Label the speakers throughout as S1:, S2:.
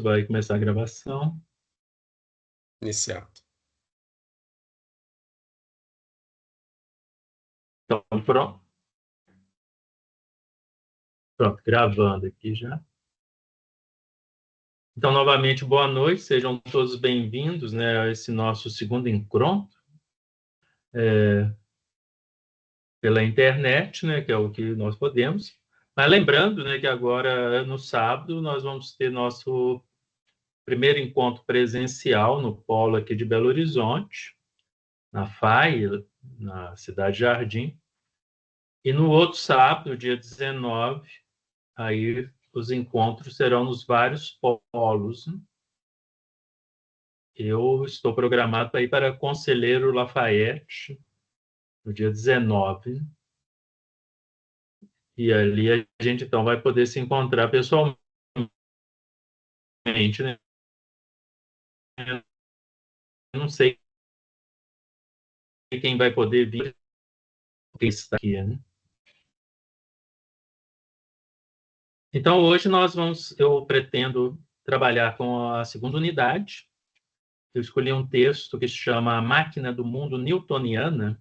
S1: vai começar a gravação.
S2: Iniciado.
S1: Então, pronto. Pronto, gravando aqui já. Então, novamente, boa noite, sejam todos bem-vindos, né, a esse nosso segundo encontro pela internet, né, que é o que nós podemos. Mas lembrando, né, que agora, no sábado, nós vamos ter nosso primeiro encontro presencial no polo aqui de Belo Horizonte, na FAI, na Cidade Jardim. E no outro sábado, dia 19, aí os encontros serão nos vários polos. Eu estou programado para ir para Conselheiro Lafayette, no dia 19. E ali a gente, então, vai poder se encontrar pessoalmente, né? Eu não sei quem vai poder vir, quem está aqui, né? Então, hoje eu pretendo trabalhar com a segunda unidade. Eu escolhi um texto que se chama A Máquina do Mundo Newtoniana,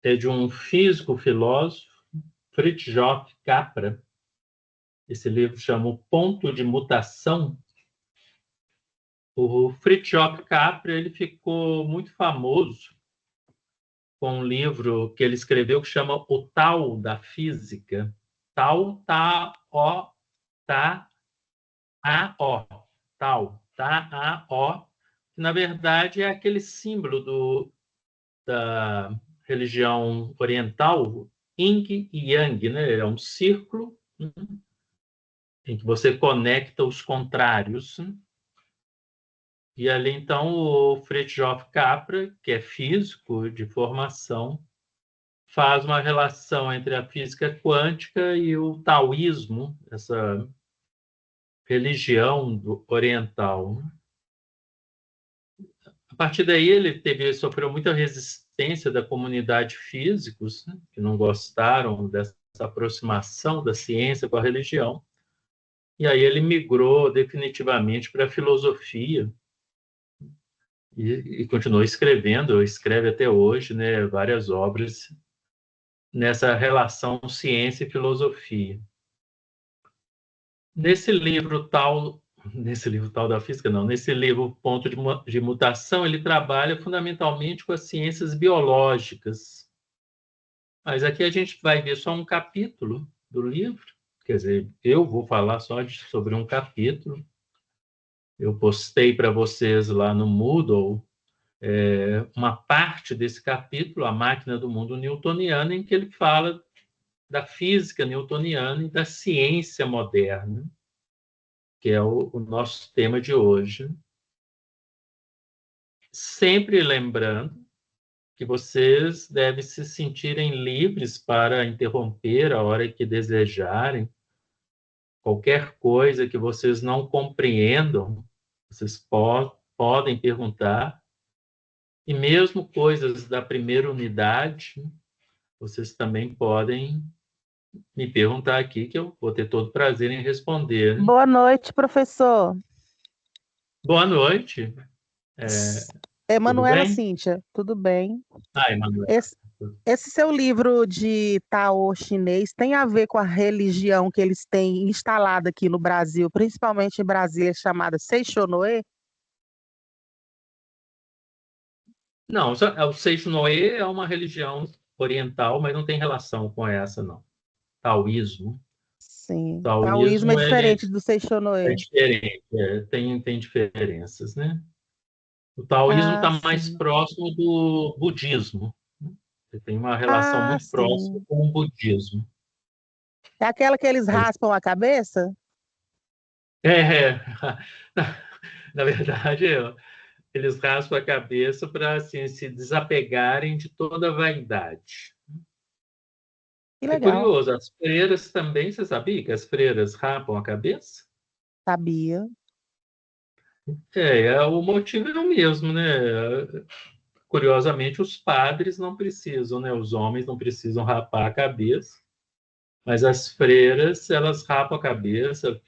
S1: é de um físico-filósofo, Fritjof Capra. Esse livro chama O Ponto de Mutação. O Fritjof Capra ele ficou muito famoso com um livro que ele escreveu que chama O Tal da Física. Tal, T-A-O, T-A-O, que na verdade é aquele símbolo da religião oriental, Yin e Yang, né? É um círculo em que você conecta os contrários. E ali, então, o Fritjof Capra, que é físico de formação, faz uma relação entre a física quântica e o taoísmo, essa religião oriental. A partir daí, ele sofreu muita resistência da comunidade físicos, né, que não gostaram dessa aproximação da ciência com a religião. E aí ele migrou definitivamente para a filosofia e continuou escrevendo, escreve até hoje, né, várias obras nessa relação ciência e filosofia. Nesse livro tal da física, não, nesse livro Ponto de Mutação, ele trabalha fundamentalmente com as ciências biológicas. Mas aqui a gente vai ver só um capítulo do livro, quer dizer, eu vou falar só sobre um capítulo. Eu postei para vocês lá no Moodle uma parte desse capítulo, A Máquina do Mundo Newtoniana, em que ele fala da física newtoniana e da ciência moderna, que é o nosso tema de hoje. Sempre lembrando que vocês devem se sentirem livres para interromper a hora que desejarem. Qualquer coisa que vocês não compreendam, vocês podem perguntar. E mesmo coisas da primeira unidade, vocês também podem me perguntar aqui, que eu vou ter todo prazer em responder.
S3: Boa noite, professor.
S1: Boa noite. Tudo
S3: Emanuela
S1: bem?
S3: Cíntia, tudo bem?
S1: Emanuel.
S3: Esse seu livro de Tao chinês tem a ver com a religião que eles têm instalada aqui no Brasil, principalmente em Brasília, chamada Seixonoe?
S1: Não, o Seixonoe é uma religião oriental, mas não tem relação com essa, não. Taoísmo.
S3: Sim, taoísmo é
S1: Taoísmo, ele
S3: diferente do
S1: é
S3: Seixonoe.
S1: diferente, tem diferenças, né? O taoísmo
S3: Ah,
S1: está mais
S3: sim.
S1: próximo do budismo. Ele tem uma relação
S3: Ah,
S1: muito próxima
S3: sim.
S1: com o budismo.
S3: É aquela que eles raspam a cabeça?
S1: É, na verdade, eles raspam a cabeça para assim, se desapegarem de toda a vaidade.
S3: Que
S1: É
S3: legal.
S1: curioso, as freiras também, você sabia que as freiras rapam a cabeça?
S3: Sabia.
S1: O motivo é o mesmo, né? Curiosamente, os padres não precisam, né? Os homens não precisam rapar a cabeça, mas as freiras, elas rapam a cabeça,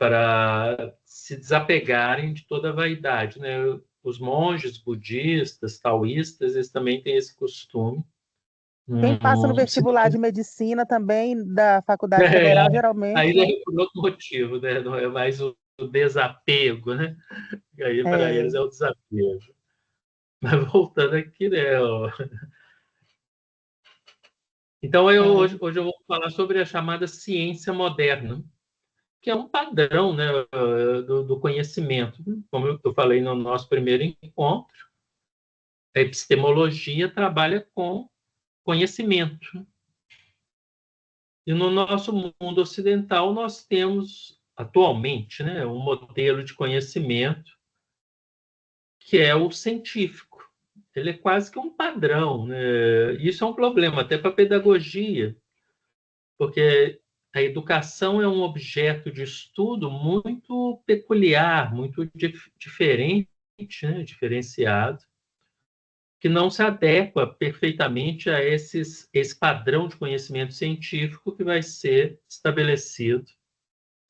S1: para se desapegarem de toda a vaidade, né? Os monges budistas, taoístas, eles também têm esse costume.
S3: Quem passa no
S1: Se
S3: vestibular
S1: não-
S3: de medicina também, da Faculdade Federal,
S1: Aí
S3: geralmente,
S1: é por outro motivo, né? Não é mais o desapego, né? E aí, para
S3: é,
S1: eles, é o desapego. Mas voltando aqui, né? Então,
S3: é.
S1: hoje eu vou falar sobre a chamada ciência moderna, que é um padrão, né, do conhecimento. Como eu falei no nosso primeiro encontro, a epistemologia trabalha com conhecimento. E no nosso mundo ocidental, nós temos, atualmente, né, um modelo de conhecimento que é o científico. Ele é quase que um padrão, né? Isso é um problema até para a pedagogia, porque a educação é um objeto de estudo muito peculiar, muito diferente, né? Diferenciado, que não se adequa perfeitamente a esse padrão de conhecimento científico que vai ser estabelecido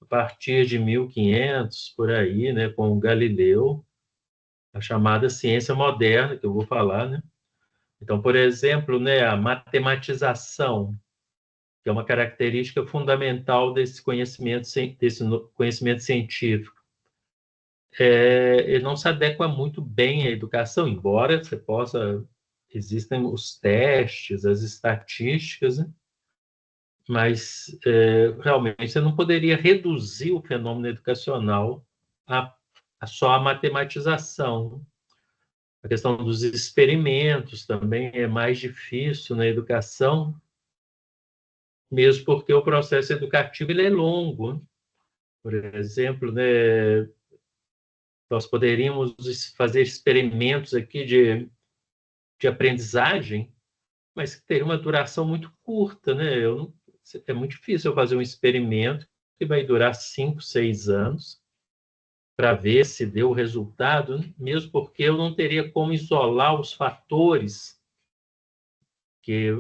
S1: a partir de 1500, por aí, né, com o Galileu, a chamada ciência moderna, que eu vou falar, né? Então, por exemplo, né, a matematização, que é uma característica fundamental desse conhecimento científico. Ele não se adequa muito bem à educação, embora você possa... Existem os testes, as estatísticas, né? Mas realmente você não poderia reduzir o fenômeno educacional a só a matematização. A questão dos experimentos também é mais difícil na educação, mesmo porque o processo educativo ele é longo. Por exemplo, né, nós poderíamos fazer experimentos aqui de aprendizagem, mas que teria uma duração muito curta, né? É muito difícil eu fazer um experimento que vai durar 5, 6 anos para ver se deu resultado, né? Mesmo porque eu não teria como isolar os fatores que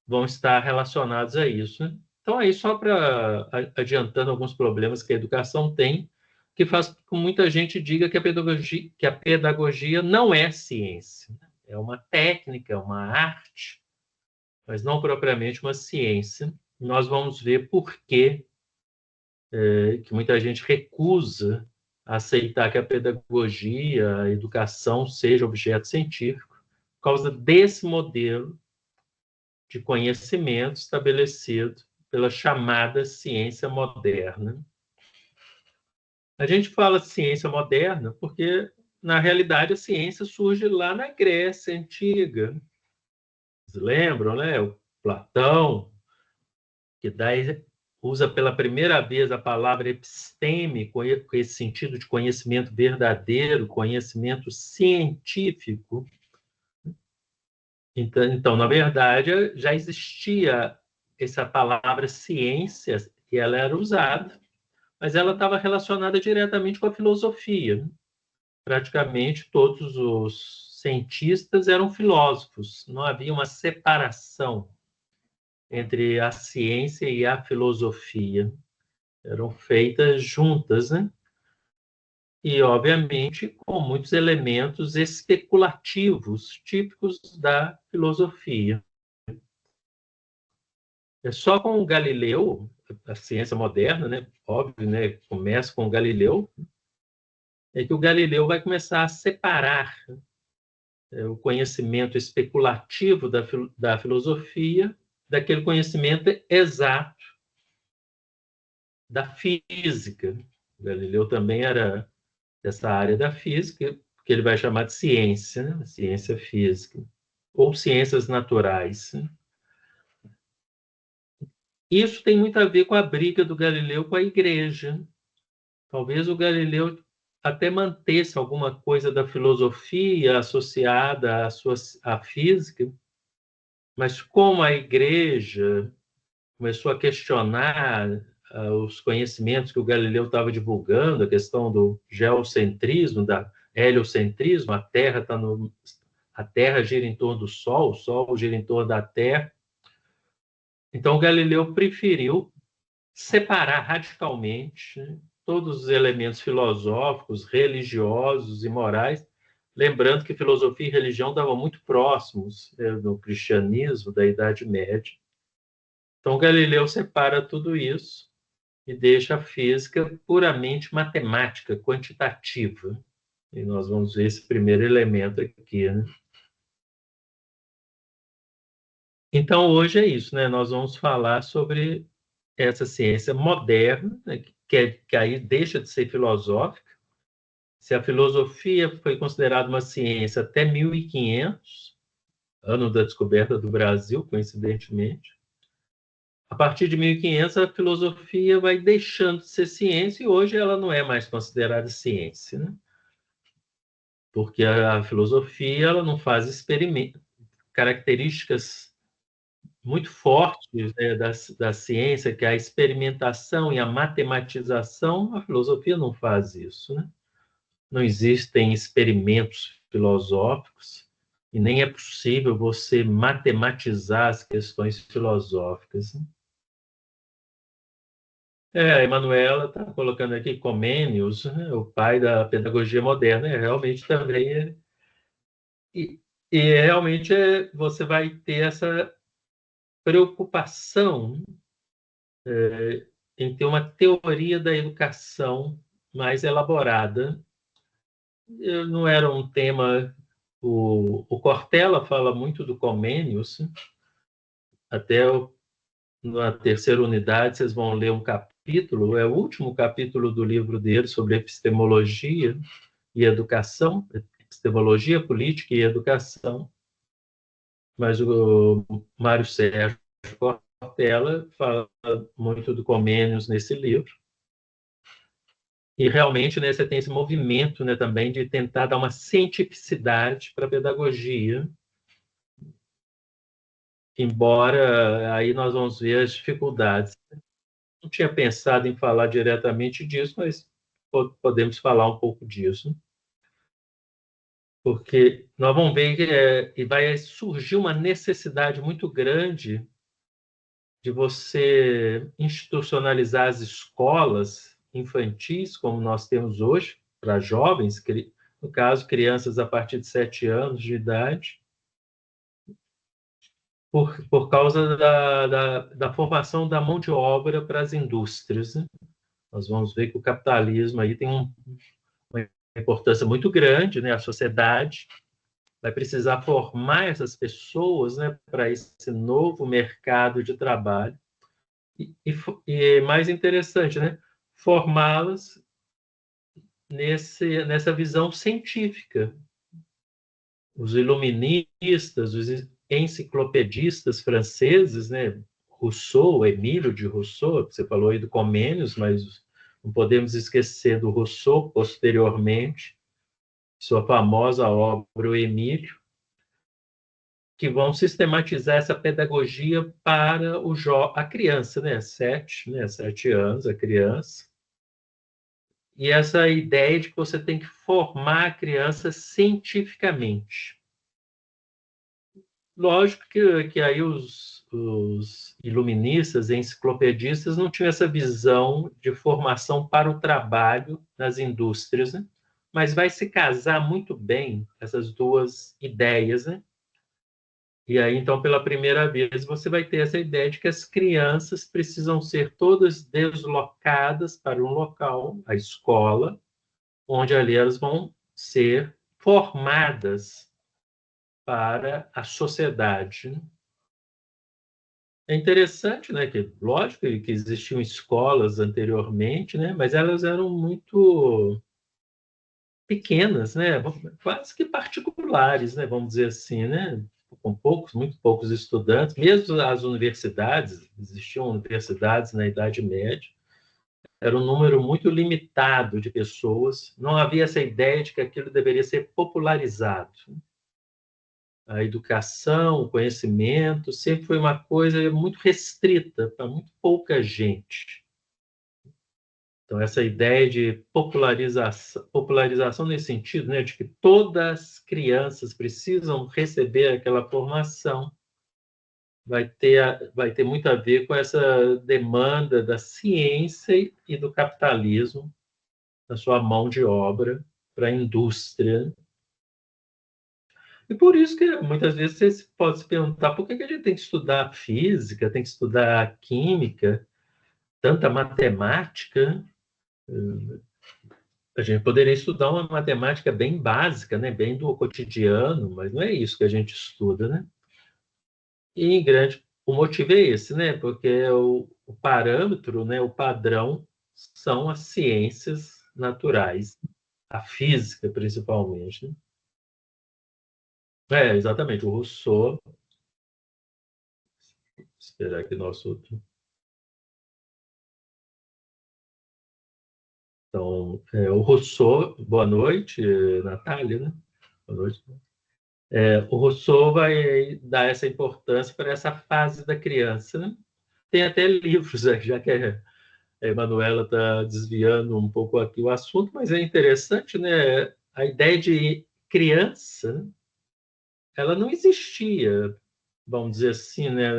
S1: vão estar relacionados a isso, né? Então, aí, só para adiantando alguns problemas que a educação tem, que faz com que muita gente diga que a pedagogia não é ciência, né? É uma técnica, uma arte, mas não propriamente uma ciência. Nós vamos ver por que muita gente recusa aceitar que a pedagogia, a educação seja objeto científico, por causa desse modelo de conhecimento estabelecido pela chamada ciência moderna. A gente fala ciência moderna porque, na realidade, a ciência surge lá na Grécia Antiga. Vocês lembram, né? O Platão, que usa pela primeira vez a palavra episteme, com esse sentido de conhecimento verdadeiro, conhecimento científico. Então, na verdade, já existia essa palavra ciência e ela era usada, mas ela estava relacionada diretamente com a filosofia. Praticamente todos os cientistas eram filósofos, não havia uma separação entre a ciência e a filosofia. Eram feitas juntas, né? E, obviamente, com muitos elementos especulativos típicos da filosofia. É só com o Galileu, a ciência moderna, né? Óbvio, né? Começa com o Galileu, é que o Galileu vai começar a separar o conhecimento especulativo da filosofia daquele conhecimento exato da física. O Galileu também era dessa área da física, que ele vai chamar de ciência, né? Ciência física, ou ciências naturais. Isso tem muito a ver com a briga do Galileu com a igreja. Talvez o Galileu até mantesse alguma coisa da filosofia associada à física, mas como a igreja começou a questionar os conhecimentos que o Galileu estava divulgando, a questão do geocentrismo, da heliocentrismo, a Terra gira em torno do Sol, o Sol gira em torno da Terra. Então, o Galileu preferiu separar radicalmente todos os elementos filosóficos, religiosos e morais, lembrando que filosofia e religião estavam muito próximos, né, no cristianismo da Idade Média. Então, Galileu separa tudo isso e deixa a física puramente matemática, quantitativa. E nós vamos ver esse primeiro elemento aqui, né? Então, hoje é isso, né? Nós vamos falar sobre essa ciência moderna, né? Que aí deixa de ser filosófica. Se a filosofia foi considerada uma ciência até 1500, ano da descoberta do Brasil, coincidentemente, a partir de 1500 a filosofia vai deixando de ser ciência e hoje ela não é mais considerada ciência, né? Porque a filosofia ela não faz experimentos, características muito fortes, né, da ciência, que é a experimentação e a matematização. A filosofia não faz isso, né? Não existem experimentos filosóficos e nem é possível você matematizar as questões filosóficas, né? A Emanuela está colocando aqui Comênios, né, o pai da pedagogia moderna, realmente também e, realmente você vai ter essa preocupação em ter uma teoria da educação mais elaborada. Não era um tema. O Cortella fala muito do Comênios, até na terceira unidade vocês vão ler um capítulo, é o último capítulo do livro dele sobre epistemologia e educação, epistemologia, política e educação, mas o Mário Sérgio Cortella fala muito do Comênios nesse livro. E realmente, né, você tem esse movimento, né, também de tentar dar uma cientificidade para a pedagogia, embora aí nós vamos ver as dificuldades. Não tinha pensado em falar diretamente disso, mas podemos falar um pouco disso, porque nós vamos ver que vai surgir uma necessidade muito grande de você institucionalizar as escolas infantis, como nós temos hoje, para jovens, no caso, crianças a partir de 7 anos de idade, por causa da formação da mão de obra para as indústrias, né? Nós vamos ver que o capitalismo aí tem uma importância muito grande, né? A sociedade vai precisar formar essas pessoas, né, para esse novo mercado de trabalho. E mais interessante, né? Formá-las nessa visão científica. Os iluministas, os enciclopedistas franceses, né? Rousseau, Emílio de Rousseau, você falou aí do Comênios, mas não podemos esquecer do Rousseau, posteriormente, sua famosa obra, O Emílio, que vão sistematizar essa pedagogia para a criança, né? 7 anos, a criança. E essa ideia de que você tem que formar a criança cientificamente. Lógico que aí os iluministas, enciclopedistas, não tinham essa visão de formação para o trabalho nas indústrias, né? Mas vai se casar muito bem essas duas ideias, né? E aí, então, pela primeira vez, você vai ter essa ideia de que as crianças precisam ser todas deslocadas para um local, a escola, onde ali elas vão ser formadas para a sociedade. É interessante, né, que lógico que existiam escolas anteriormente, né, mas elas eram muito pequenas, né, quase que particulares, né, vamos dizer assim, né, com muito poucos estudantes. Mesmo as universidades, existiam universidades na Idade Média, era um número muito limitado de pessoas, não havia essa ideia de que aquilo deveria ser popularizado. A educação, o conhecimento, sempre foi uma coisa muito restrita para muito pouca gente. Então, essa ideia de popularização nesse sentido, né, de que todas as crianças precisam receber aquela formação, vai ter muito a ver com essa demanda da ciência e do capitalismo a sua mão de obra para a indústria. E por isso que muitas vezes você pode se perguntar por que a gente tem que estudar física, tem que estudar química, tanta matemática. A gente poderia estudar uma matemática bem básica, né? Bem do cotidiano, mas não é isso que a gente estuda, né? E em grande, o motivo é esse, né? Porque o parâmetro, né? O padrão são as ciências naturais, a física principalmente, né? Exatamente. O Rousseau. Esperar que nosso outro. Então, o Rousseau, boa noite, Natália, né? Boa noite. O Rousseau vai dar essa importância para essa fase da criança, né? Tem até livros, já que a Emanuela está desviando um pouco aqui o assunto, mas é interessante, né? A ideia de criança, ela não existia, vamos dizer assim, né?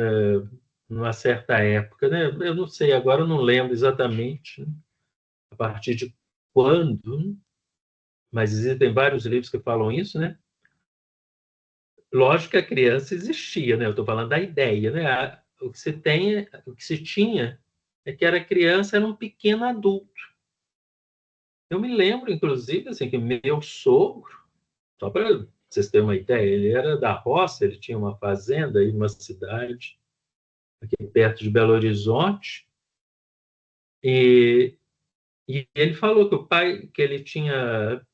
S1: Numa certa época, né? Eu não sei, agora eu não lembro exatamente, né? A partir de quando, mas existem vários livros que falam isso, né? Lógico que a criança existia, né? Eu estou falando da ideia, né? O que se tem, o que se tinha é que era criança, era um pequeno adulto. Eu me lembro, inclusive, assim, que meu sogro, só para vocês terem uma ideia, ele era da roça, ele tinha uma fazenda em uma cidade aqui perto de Belo Horizonte, e, e ele falou que o pai, que ele tinha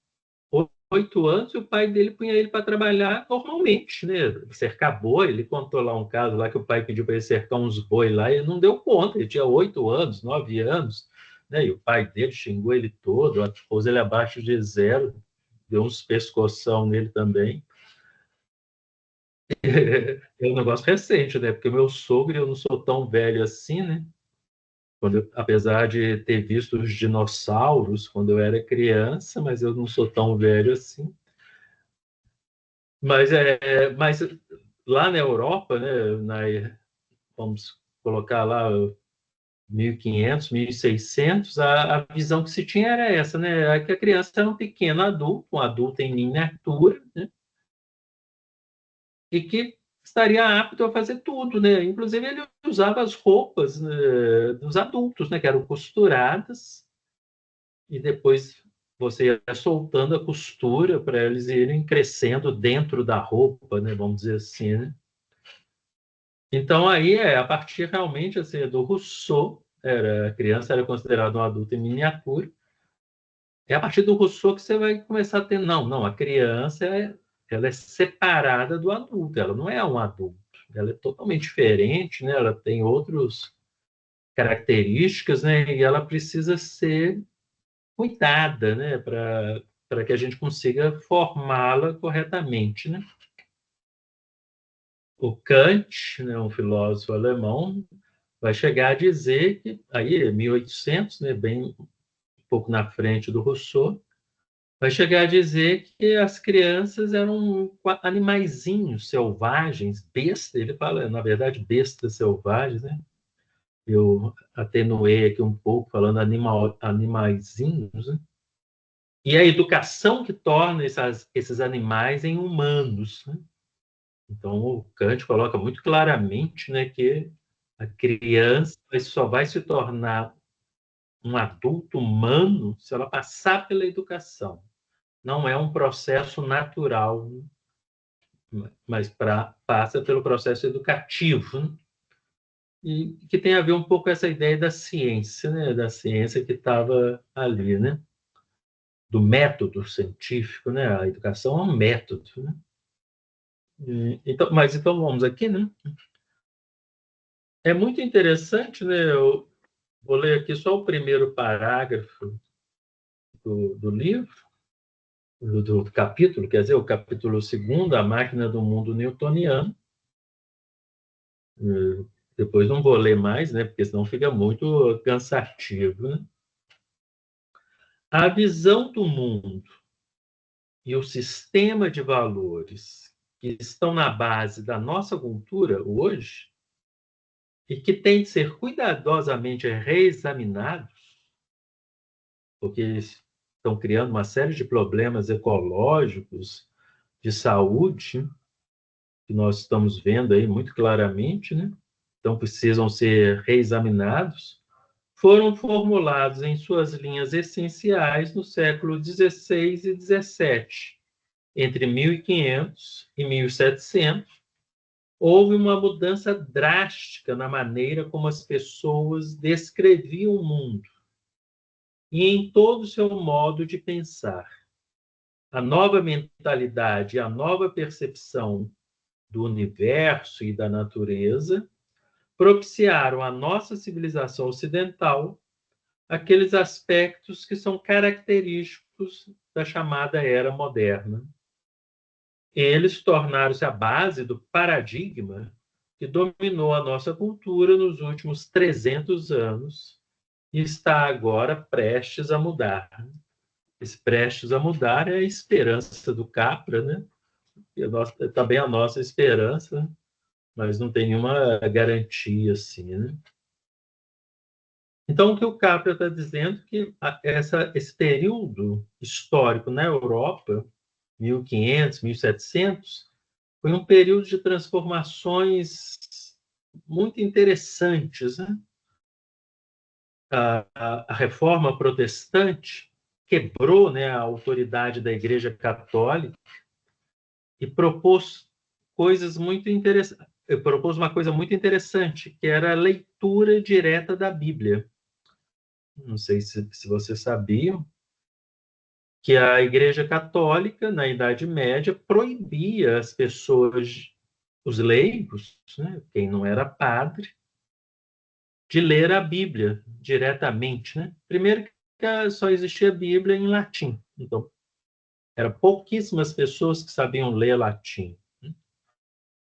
S1: 8 anos, e o pai dele punha ele para trabalhar normalmente, né? Cercar boi. Ele contou lá um caso lá que o pai pediu para ele cercar uns boi lá, e ele não deu conta. Ele tinha 8 anos, 9 anos, né? E o pai dele xingou ele todo, pôs ele abaixo de zero, deu uns pescoção nele também. É um negócio recente, né? Porque meu sogro, eu não sou tão velho assim, né? Apesar de ter visto os dinossauros quando eu era criança, mas eu não sou tão velho assim. Mas lá na Europa, né, vamos colocar lá 1500, 1600, a visão que se tinha era essa, né? É que a criança era um pequeno adulto, um adulto em miniatura, né? E que estaria apto a fazer tudo, né? Inclusive ele usava as roupas, né, dos adultos, né, que eram costuradas, e depois você ia soltando a costura para eles irem crescendo dentro da roupa, né? Vamos dizer assim, né? Então, aí, a partir realmente assim, do Rousseau, a criança era considerada um adulto em miniatura, é a partir do Rousseau que você vai começar a ter, não, a criança ela é separada do adulto, ela não é um adulto, ela é totalmente diferente, né? Ela tem outras características, né? E ela precisa ser cuidada, né? Para que a gente consiga formá-la corretamente, né? O Kant, né, um filósofo alemão, vai chegar a dizer que, aí, 1800, né, bem um pouco na frente do Rousseau, vai chegar a dizer que as crianças eram animaizinhos selvagens, bestas, ele fala, na verdade, bestas selvagens, né? Eu atenuei aqui um pouco, falando animaizinhos, né? E a educação que torna esses animais em humanos, né? Então, o Kant coloca muito claramente, né, que a criança só vai se tornar um adulto humano se ela passar pela educação. Não é um processo natural, mas passa pelo processo educativo, né? E que tem a ver um pouco com essa ideia da ciência, né? Da ciência que estava ali, né? Do método científico, né? A educação é um método, né? Então vamos aqui, né? É muito interessante, né? Eu vou ler aqui só o primeiro parágrafo do livro, do capítulo, quer dizer, o capítulo 2, A Máquina do Mundo Newtoniano. Depois não vou ler mais, né? Porque senão fica muito cansativo, né? A visão do mundo e o sistema de valores que estão na base da nossa cultura hoje e que têm de ser cuidadosamente reexaminados, porque estão criando uma série de problemas ecológicos, de saúde, que nós estamos vendo aí muito claramente, né? Então precisam ser reexaminados, foram formulados em suas linhas essenciais no século XVI e XVII. Entre 1500 e 1700, houve uma mudança drástica na maneira como as pessoas descreviam o mundo e em todo o seu modo de pensar. A nova mentalidade, a nova percepção do universo e da natureza propiciaram à nossa civilização ocidental aqueles aspectos que são característicos da chamada Era Moderna. Eles tornaram-se a base do paradigma que dominou a nossa cultura nos últimos 300 anos e está agora prestes a mudar. Esse prestes a mudar é a esperança do Capra, né? E também a nossa esperança, mas não tem nenhuma garantia assim, né? Então, o que o Capra está dizendo é que esse período histórico na Europa, 1500, 1700, foi um período de transformações muito interessantes, né? A reforma protestante quebrou, né, a autoridade da Igreja Católica e propôs coisas muito interessantes. Propôs uma coisa muito interessante, que era a leitura direta da Bíblia. Não sei se vocês sabiam que a Igreja Católica, na Idade Média, proibia as pessoas, os leigos, né, quem não era padre, de ler a Bíblia diretamente, né? Primeiro que só existia Bíblia em latim, então eram pouquíssimas pessoas que sabiam ler latim.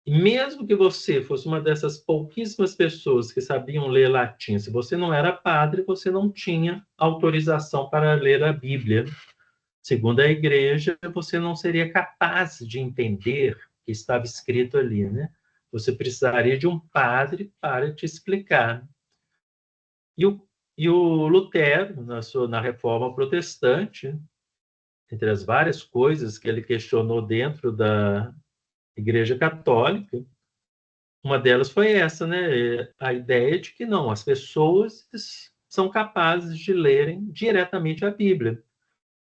S1: E mesmo que você fosse uma dessas pouquíssimas pessoas que sabiam ler latim, se você não era padre, você não tinha autorização para ler a Bíblia. Segundo a Igreja, você não seria capaz de entender o que estava escrito ali, né? Você precisaria de um padre para te explicar. E o Lutero, na Reforma Protestante, entre as várias coisas que ele questionou dentro da Igreja Católica, uma delas foi essa, né? A ideia de que não, as pessoas são capazes de lerem diretamente a Bíblia.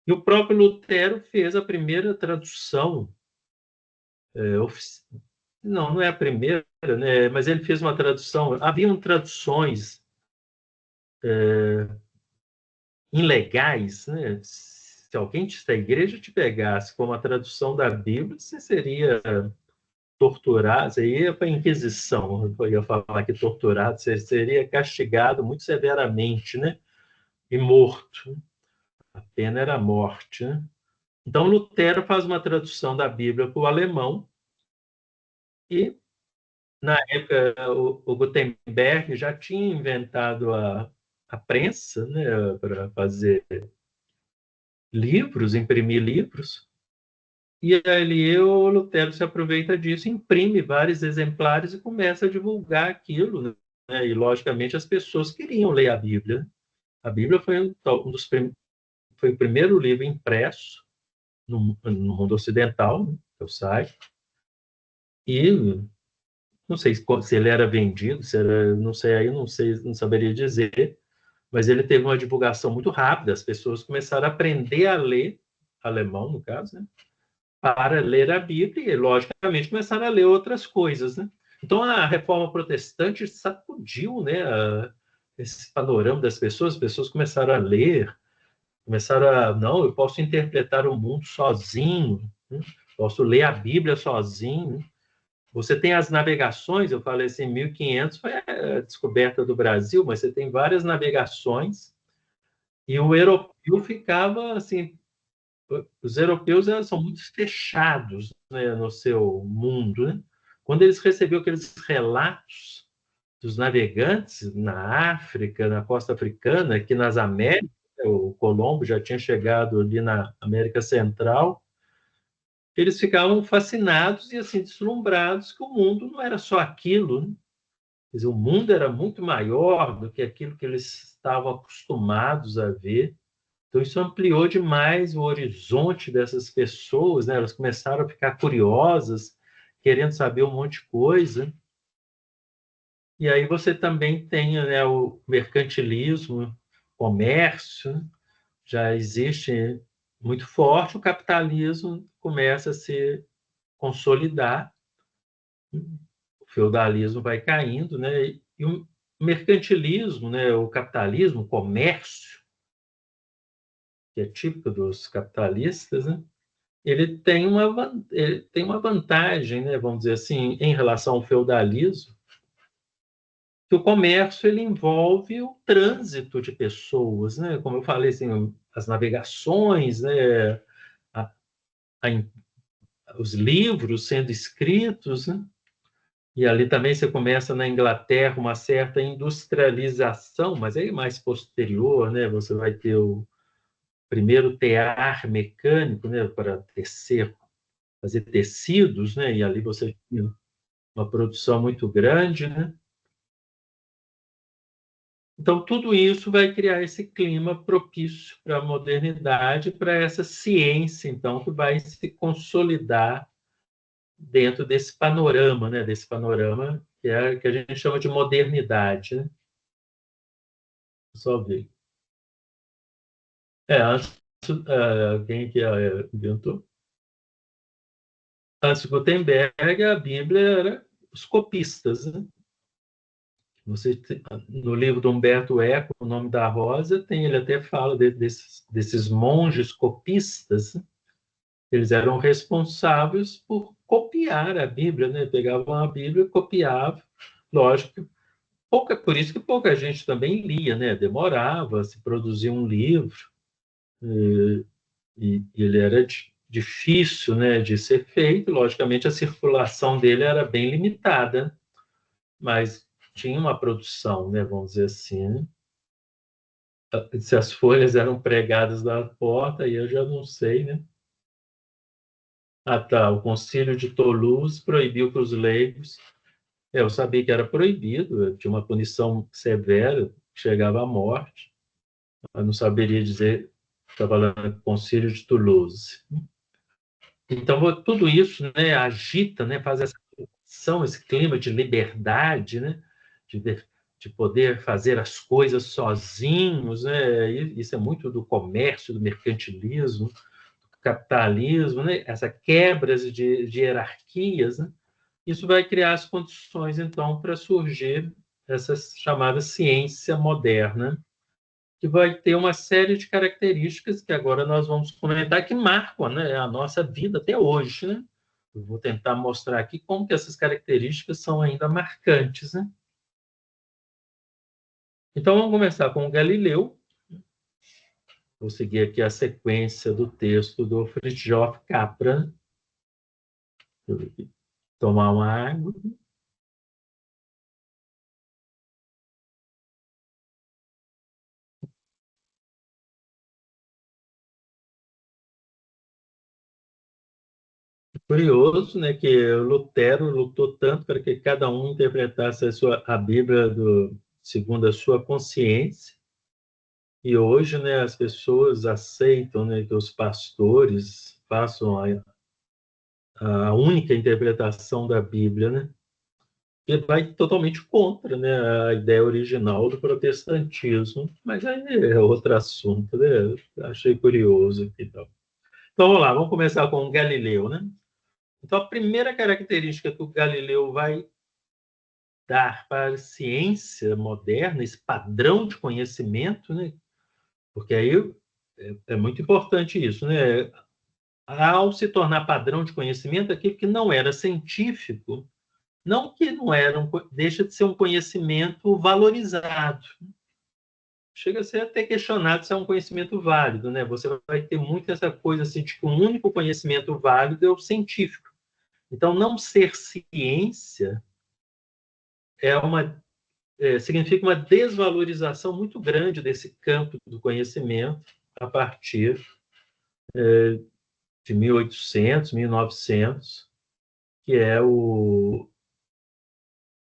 S1: E o próprio Lutero fez a primeira tradução, não é a primeira, né? Mas ele fez uma tradução. Haviam traduções ilegais, né? Se alguém da igreja te pegasse com uma tradução da Bíblia, você seria torturado, você ia para a Inquisição, eu ia falar que torturado, você seria castigado muito severamente, né? E morto. A pena era a morte, né? Então, Lutero faz uma tradução da Bíblia para o alemão e, na época, o Gutenberg já tinha inventado a prensa, né, para fazer livros, imprimir livros, e ali o Lutero se aproveita disso, imprime vários exemplares e começa a divulgar aquilo, né? E, logicamente, as pessoas queriam ler a Bíblia. A Bíblia foi foi o primeiro livro impresso no mundo ocidental, né, que eu saiba, e não sei se ele era vendido, se era, não sei, aí não sei, não saberia dizer, mas ele teve uma divulgação muito rápida, as pessoas começaram a aprender a ler, alemão, no caso, né? Para ler a Bíblia e, logicamente, começaram a ler outras coisas, né? Então, a Reforma Protestante sacudiu, né, esse panorama das pessoas, as pessoas começaram a ler, começaram a, não, eu posso interpretar o mundo sozinho, né? Posso ler a Bíblia sozinho. Você tem as navegações, eu falei assim, 1500 foi a descoberta do Brasil, mas você tem várias navegações, e o europeu ficava assim, os europeus são muito fechados, né, no seu mundo, né? Quando eles receberam aqueles relatos dos navegantes na África, na costa africana, aqui nas Américas, o Colombo já tinha chegado ali na América Central, eles ficavam fascinados e assim deslumbrados que o mundo não era só aquilo, né? Quer dizer, o mundo era muito maior do que aquilo que eles estavam acostumados a ver. Então, isso ampliou demais o horizonte dessas pessoas, né? Elas começaram a ficar curiosas, querendo saber um monte de coisa. E aí você também tem, né, o mercantilismo, comércio, já existe muito forte, o capitalismo começa a se consolidar, o feudalismo vai caindo, né? E o mercantilismo, né, o capitalismo, o comércio, que é típico dos capitalistas, né? Ele tem uma vantagem, né, vamos dizer assim, em relação ao feudalismo, que o comércio ele envolve o trânsito de pessoas, né? Como eu falei, assim, as navegações, né? A, a, os livros sendo escritos, né? E ali também você começa na Inglaterra uma certa industrialização, mas aí mais posterior, né? Você vai ter o primeiro tear mecânico, né? Para tecer, fazer tecidos, né? E ali você tinha uma produção muito grande, né? Então, tudo isso vai criar esse clima propício para a modernidade, para essa ciência, então, que vai se consolidar dentro desse panorama, né? Desse panorama que a gente chama de modernidade, né? Só ver. Antes, quem que inventou? Antes de Gutenberg, a Bíblia era os copistas, né? Você, no livro do Humberto Eco, O Nome da Rosa, tem, ele até fala desses monges copistas, né? Eles eram responsáveis por copiar a Bíblia, né? Pegavam a Bíblia, copiavam, lógico, por isso que pouca gente também lia, né? Demorava se produzir um livro, e ele era difícil, né, de ser feito. Logicamente, a circulação dele era bem limitada, mas tinha uma produção, né, vamos dizer assim, né? Se as folhas eram pregadas na porta, aí eu já não sei, né? Ah, tá. O Concílio de Toulouse proibiu que os leigos. Eu sabia que era proibido, tinha uma punição severa, chegava à morte. Eu não saberia dizer, estava falando do Concílio de Toulouse. Então, tudo isso, né, agita, né, faz essa tensão, esse clima de liberdade, né, de, de poder fazer as coisas sozinhos, né? E isso é muito do comércio, do mercantilismo, do capitalismo, né? Essa quebra de hierarquias, né? Isso vai criar as condições, então, para surgir essa chamada ciência moderna, que vai ter uma série de características que agora nós vamos comentar que marcam, né, a nossa vida até hoje, né? Eu vou tentar mostrar aqui como que essas características são ainda marcantes, né? Então vamos começar com o Galileu. Vou seguir aqui a sequência do texto do Fritjof Capra. Tomar uma água. Curioso, né, que Lutero lutou tanto para que cada um interpretasse a Bíblia segundo a sua consciência. E hoje, né, as pessoas aceitam, né, que os pastores façam a única interpretação da Bíblia, né? E vai totalmente contra, né, a ideia original do protestantismo. Mas aí é outro assunto, né? Achei curioso aqui, então. Então, vamos lá, vamos começar com o Galileu, né? Então, a primeira característica que o Galileu vai dar para a ciência moderna, esse padrão de conhecimento, né? Porque aí é muito importante isso, né? Ao se tornar padrão de conhecimento, aquilo que não era científico, não que não era, deixa de ser um conhecimento valorizado. Chega a ser até questionado se é um conhecimento válido, né? Você vai ter muito essa coisa assim de que o único conhecimento válido é o científico. Então, não ser ciência significa uma desvalorização muito grande desse campo do conhecimento a partir de 1800, 1900, que é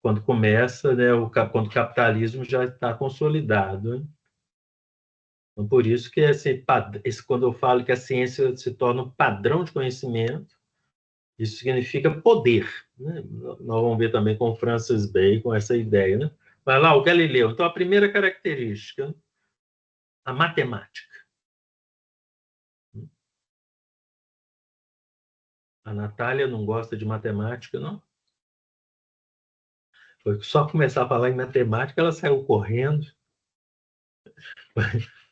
S1: quando começa, né, quando o capitalismo já está consolidado, né? Então, por isso que quando eu falo que a ciência se torna um padrão de conhecimento, isso significa poder, né? Nós vamos ver também com Francis Bacon essa ideia, né? Vai lá, o Galileu. Então, a primeira característica, a matemática. A Natália não gosta de matemática, não? Foi só começar a falar em matemática, ela saiu correndo.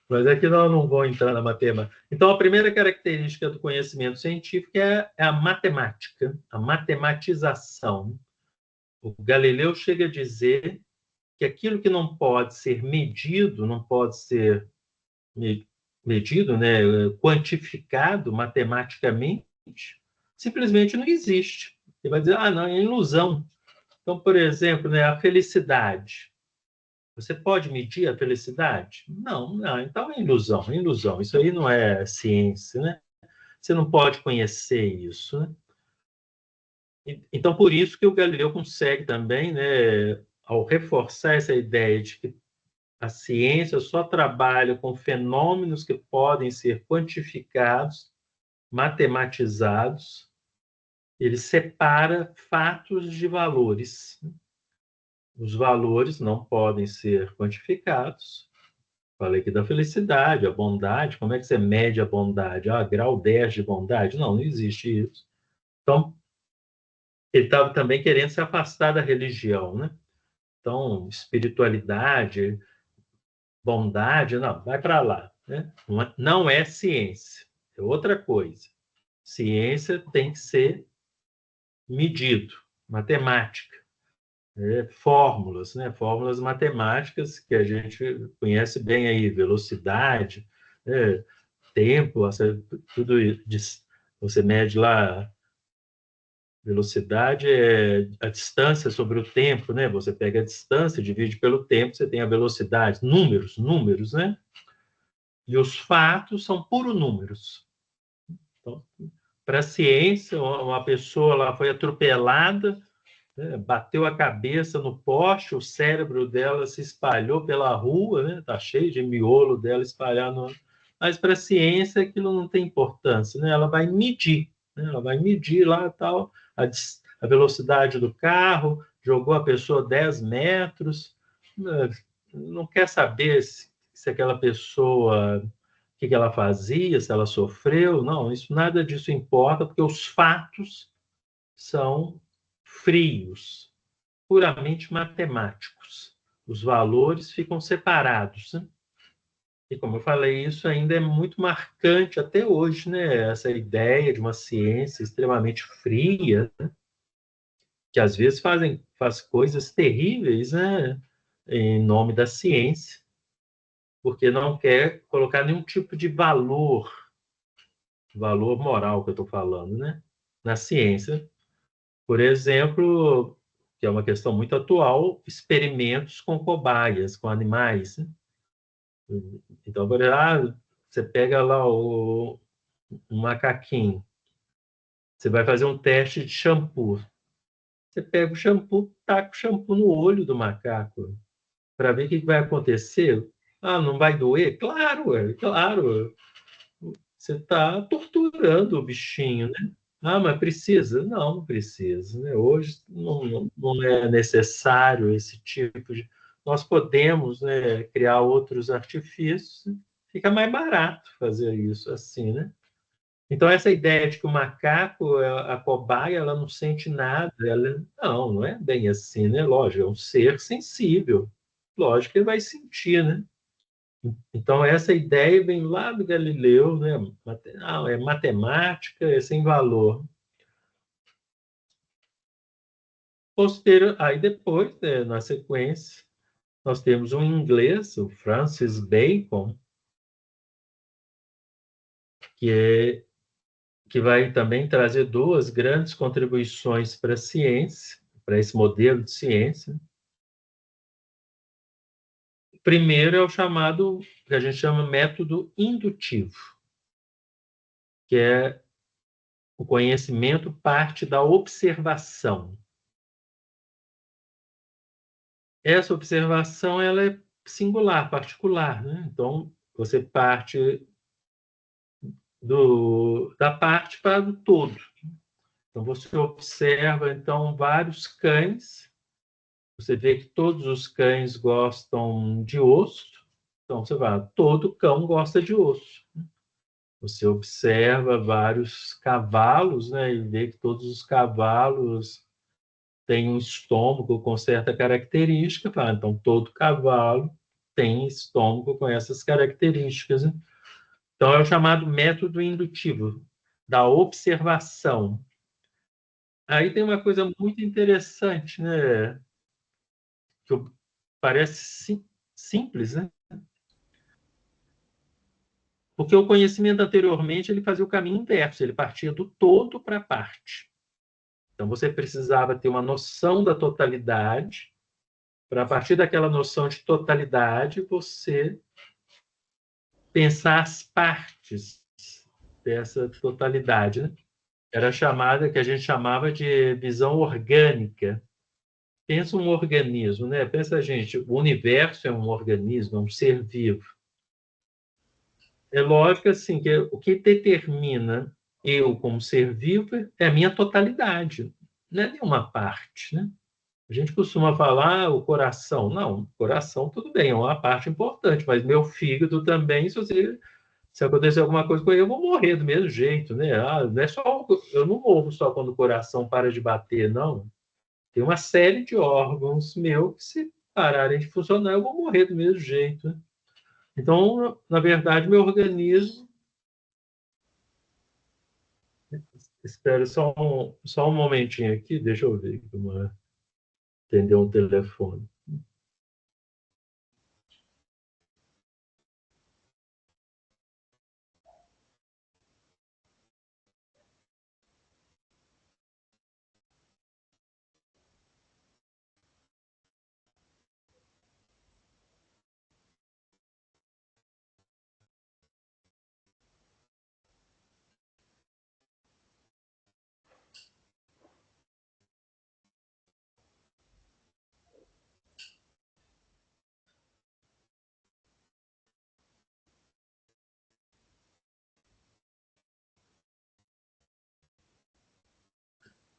S1: Mas aqui nós não vamos entrar na matemática. Então, a primeira característica do conhecimento científico é a matemática, a matematização. O Galileu chega a dizer que aquilo que não pode ser medido, não pode ser medido, né, quantificado matematicamente, simplesmente não existe. Ele vai dizer, não, é ilusão. Então, por exemplo, né, a felicidade. Você pode medir a felicidade? Não, então é ilusão, é ilusão. Isso aí não é ciência, né? Você não pode conhecer isso, né? Então, por isso que o Galileu consegue também, né, ao reforçar essa ideia de que a ciência só trabalha com fenômenos que podem ser quantificados, matematizados, ele separa fatos de valores. Os valores não podem ser quantificados. Falei aqui da felicidade, a bondade. Como é que você mede a bondade? Grau 10 de bondade? Não existe isso. Então, ele estava também querendo se afastar da religião, né? Então, espiritualidade, bondade, não, vai para lá, né? Não é ciência, é outra coisa. Ciência tem que ser medido, matemática, fórmulas, né? Fórmulas matemáticas que a gente conhece bem aí, velocidade, tempo, tudo isso. Você mede lá velocidade é a distância sobre o tempo, né? Você pega a distância, divide pelo tempo, você tem a velocidade, números, né? E os fatos são puros números. Então, para a ciência, uma pessoa lá foi atropelada, né? Bateu a cabeça no poste, o cérebro dela se espalhou pela rua, né? Tá cheio de miolo dela espalhado. Mas para a ciência aquilo não tem importância, né? Ela vai medir, né? Ela vai medir lá tal a velocidade do carro, jogou a pessoa 10 metros, não quer saber se aquela pessoa, o que ela fazia, se ela sofreu, não, nada disso importa, porque os fatos são frios, puramente matemáticos. Os valores ficam separados, né? E como eu falei, isso ainda é muito marcante até hoje, né? Essa ideia de uma ciência extremamente fria, né? Que às vezes faz coisas terríveis, né? Em nome da ciência, porque não quer colocar nenhum tipo de valor moral que eu estou falando, né? Na ciência. Por exemplo, que é uma questão muito atual, experimentos com cobaias, com animais, né? Então, por exemplo, você pega lá um macaquinho, você vai fazer um teste de shampoo. Você pega o shampoo, taca o shampoo no olho do macaco para ver o que vai acontecer. Não vai doer? Claro, claro. Você está torturando o bichinho, né? Mas precisa? Não precisa, né? Hoje não é necessário esse tipo de... Nós podemos, né, criar outros artifícios, fica mais barato fazer isso assim, né? Então, essa ideia de que o macaco, a cobaia, ela não sente nada, não é bem assim, né? Lógico, é um ser sensível. Lógico que ele vai sentir, né? Então, essa ideia vem lá do Galileu, né? É matemática, é sem valor. Aí depois, né, na sequência, nós temos um inglês, o Francis Bacon, que vai também trazer duas grandes contribuições para a ciência, para esse modelo de ciência. O primeiro é o chamado, que a gente chama método indutivo, que é o conhecimento parte da observação. Essa observação ela é singular, particular, né? Então, você parte da parte para o todo. Então, você observa, então, vários cães. Você vê que todos os cães gostam de osso. Então, você vai, todo cão gosta de osso. Você observa vários cavalos, né, e vê que todos os cavalos têm um estômago com certa característica. Então, todo cavalo tem estômago com essas características, né? Então, é o chamado método indutivo, da observação. Aí tem uma coisa muito interessante, né? Que parece simples, né? Porque o conhecimento anteriormente ele fazia o caminho inverso, ele partia do todo para a parte. Então você precisava ter uma noção da totalidade, para a partir daquela noção de totalidade você pensar as partes dessa totalidade, né? Era chamada, que a gente chamava de visão orgânica. Pensa um organismo, né? Pensa, gente, o universo é um organismo, é um ser vivo. É lógico assim que o que determina eu como ser vivo é a minha totalidade, não é nenhuma parte, né? A gente costuma falar o coração. Não, o coração tudo bem, é uma parte importante, mas meu fígado também, se acontecer alguma coisa com ele, eu vou morrer do mesmo jeito, né? Não é só, eu não morro só quando o coração para de bater, não. Tem uma série de órgãos meus que, se pararem de funcionar, eu vou morrer do mesmo jeito, né? Então, na verdade, meu organismo. Espera só um momentinho aqui, deixa eu ver. Atender um telefone.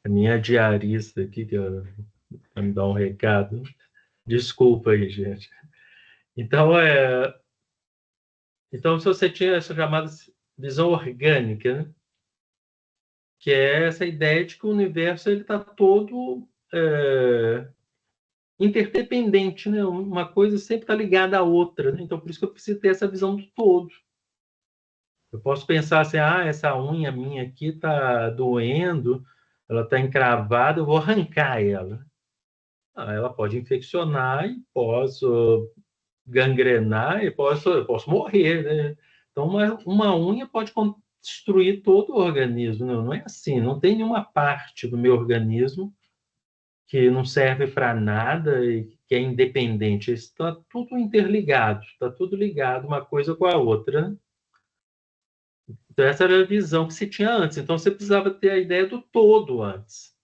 S1: A minha diarista aqui, que vai me dar um recado. Desculpa aí, gente. Então, se você tinha essa chamada visão orgânica, né? Que é essa ideia de que o universo está todo interdependente, né? Uma coisa sempre está ligada à outra, né? Então, por isso que eu preciso ter essa visão do todo. Eu posso pensar assim, essa unha minha aqui está doendo, ela está encravada, eu vou arrancar ela. Ela pode infeccionar e posso gangrenar e eu posso morrer, né? Então, uma unha pode destruir todo o organismo. Não é assim, não tem nenhuma parte do meu organismo que não serve para nada e que é independente. Está tudo interligado, está tudo ligado uma coisa com a outra, né? Então, essa era a visão que se tinha antes. Então, você precisava ter a ideia do todo antes.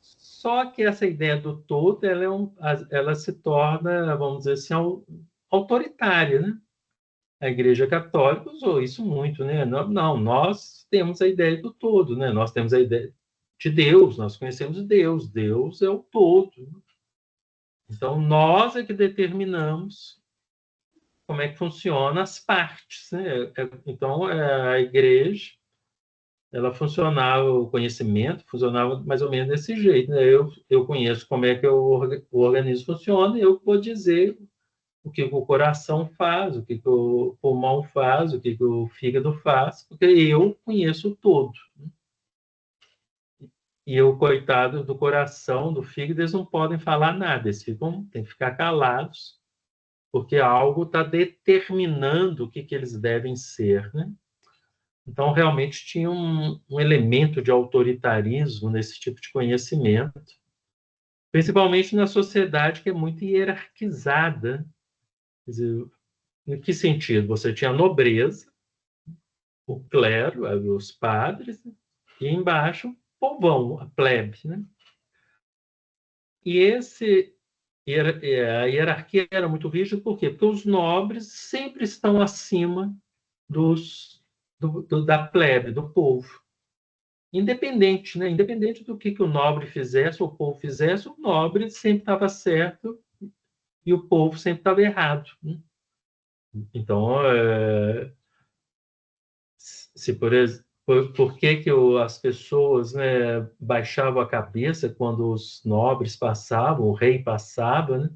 S1: Só que essa ideia do todo, ela se torna, vamos dizer assim, autoritária, né? A Igreja Católica usou isso muito, né? Não, nós temos a ideia do todo, né? Nós temos a ideia de Deus, nós conhecemos Deus, Deus é o todo. Então, nós é que determinamos como é que funcionam as partes, né? Então, a Igreja, ela funcionava, o conhecimento funcionava mais ou menos desse jeito, né? Eu conheço como é que o organismo funciona e eu vou dizer o que o coração faz, o que o pulmão faz, o que o fígado faz, porque eu conheço todo. E o coitado do coração, do fígado, eles não podem falar nada, eles têm que ficar calados, porque algo está determinando o que eles devem ser, né? Então, realmente tinha um elemento de autoritarismo nesse tipo de conhecimento, principalmente na sociedade que é muito hierarquizada. Quer dizer, em que sentido? Você tinha a nobreza, o clero, os padres, e embaixo o povão, a plebe, né? E a hierarquia era muito rígida, por quê? Porque os nobres sempre estão acima da plebe, do povo. Independente, né? Independente do que o nobre fizesse, ou o povo fizesse, o nobre sempre estava certo e o povo sempre estava errado, né? Então, se por que as pessoas, né, baixavam a cabeça quando os nobres passavam, o rei passava, né?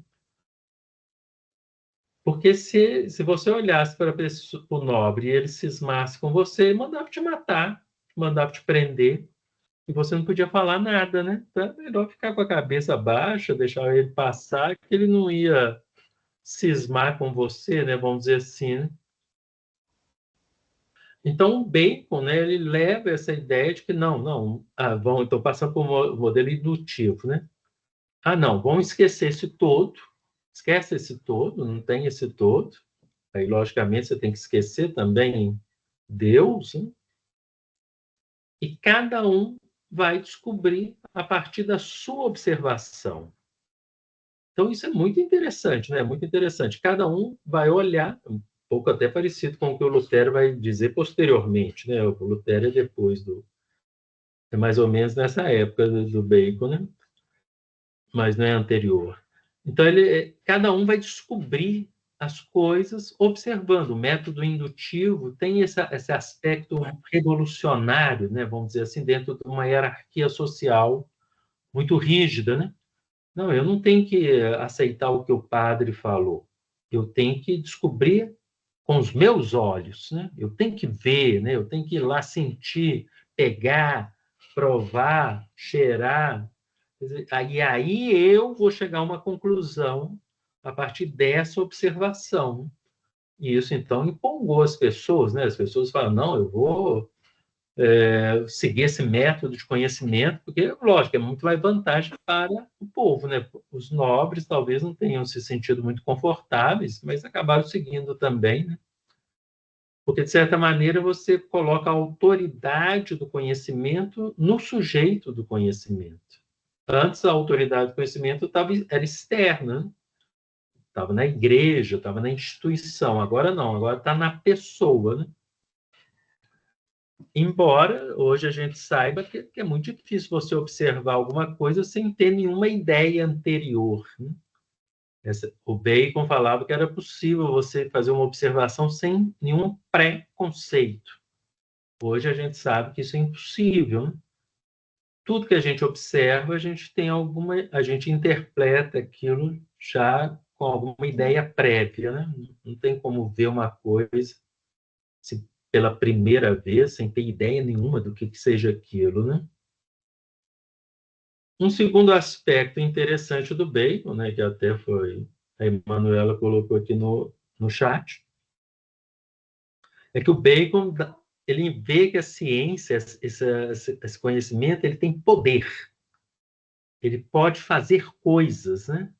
S1: Porque se você olhasse para o nobre e ele cismasse com você, ele mandava te matar, mandava te prender, e você não podia falar nada, né? Então é melhor ficar com a cabeça baixa, deixar ele passar, que ele não ia cismar com você, né? Vamos dizer assim, né? Então, o Bacon, né, ele leva essa ideia de que não, então passando por um modelo indutivo, né? Não, vamos esquecer esse todo, esquece esse todo, não tem esse todo. Aí, logicamente, você tem que esquecer também Deus, né? E cada um vai descobrir a partir da sua observação. Então, isso é muito interessante, né? Muito interessante. Cada um vai olhar, um pouco até parecido com o que o Lutero vai dizer posteriormente, né? O Lutero é depois é mais ou menos nessa época do Bacon, né? Mas não é anterior. Então, cada um vai descobrir as coisas observando. O método indutivo tem esse aspecto revolucionário, né? Vamos dizer assim, dentro de uma hierarquia social muito rígida, né? Não, eu não tenho que aceitar o que o padre falou. Eu tenho que descobrir com os meus olhos, né? Eu tenho que ver, né? Eu tenho que ir lá sentir, pegar, provar, cheirar. Aí eu vou chegar a uma conclusão a partir dessa observação. E isso, então, empolgou as pessoas, né? As pessoas falam, não, eu vou seguir esse método de conhecimento, porque, lógico, é muito mais vantagem para o povo, né? Os nobres talvez não tenham se sentido muito confortáveis, mas acabaram seguindo também, né? Porque, de certa maneira, você coloca a autoridade do conhecimento no sujeito do conhecimento. Antes, a autoridade do conhecimento era externa, né? Estava na igreja, estava na instituição. Agora não, agora está na pessoa, né? Embora hoje a gente saiba que é muito difícil você observar alguma coisa sem ter nenhuma ideia anterior, né? O Bacon falava que era possível você fazer uma observação sem nenhum pré-conceito. Hoje a gente sabe que isso é impossível, né? Tudo que a gente observa, a gente interpreta aquilo já com alguma ideia prévia, né? Não tem como ver uma coisa pela primeira vez sem ter ideia nenhuma do que seja aquilo, né? Um segundo aspecto interessante do Bacon, né, que até a Emanuela colocou aqui no chat, é que o Bacon ele vê que a ciência, esse conhecimento, ele tem poder. Ele pode fazer coisas, né?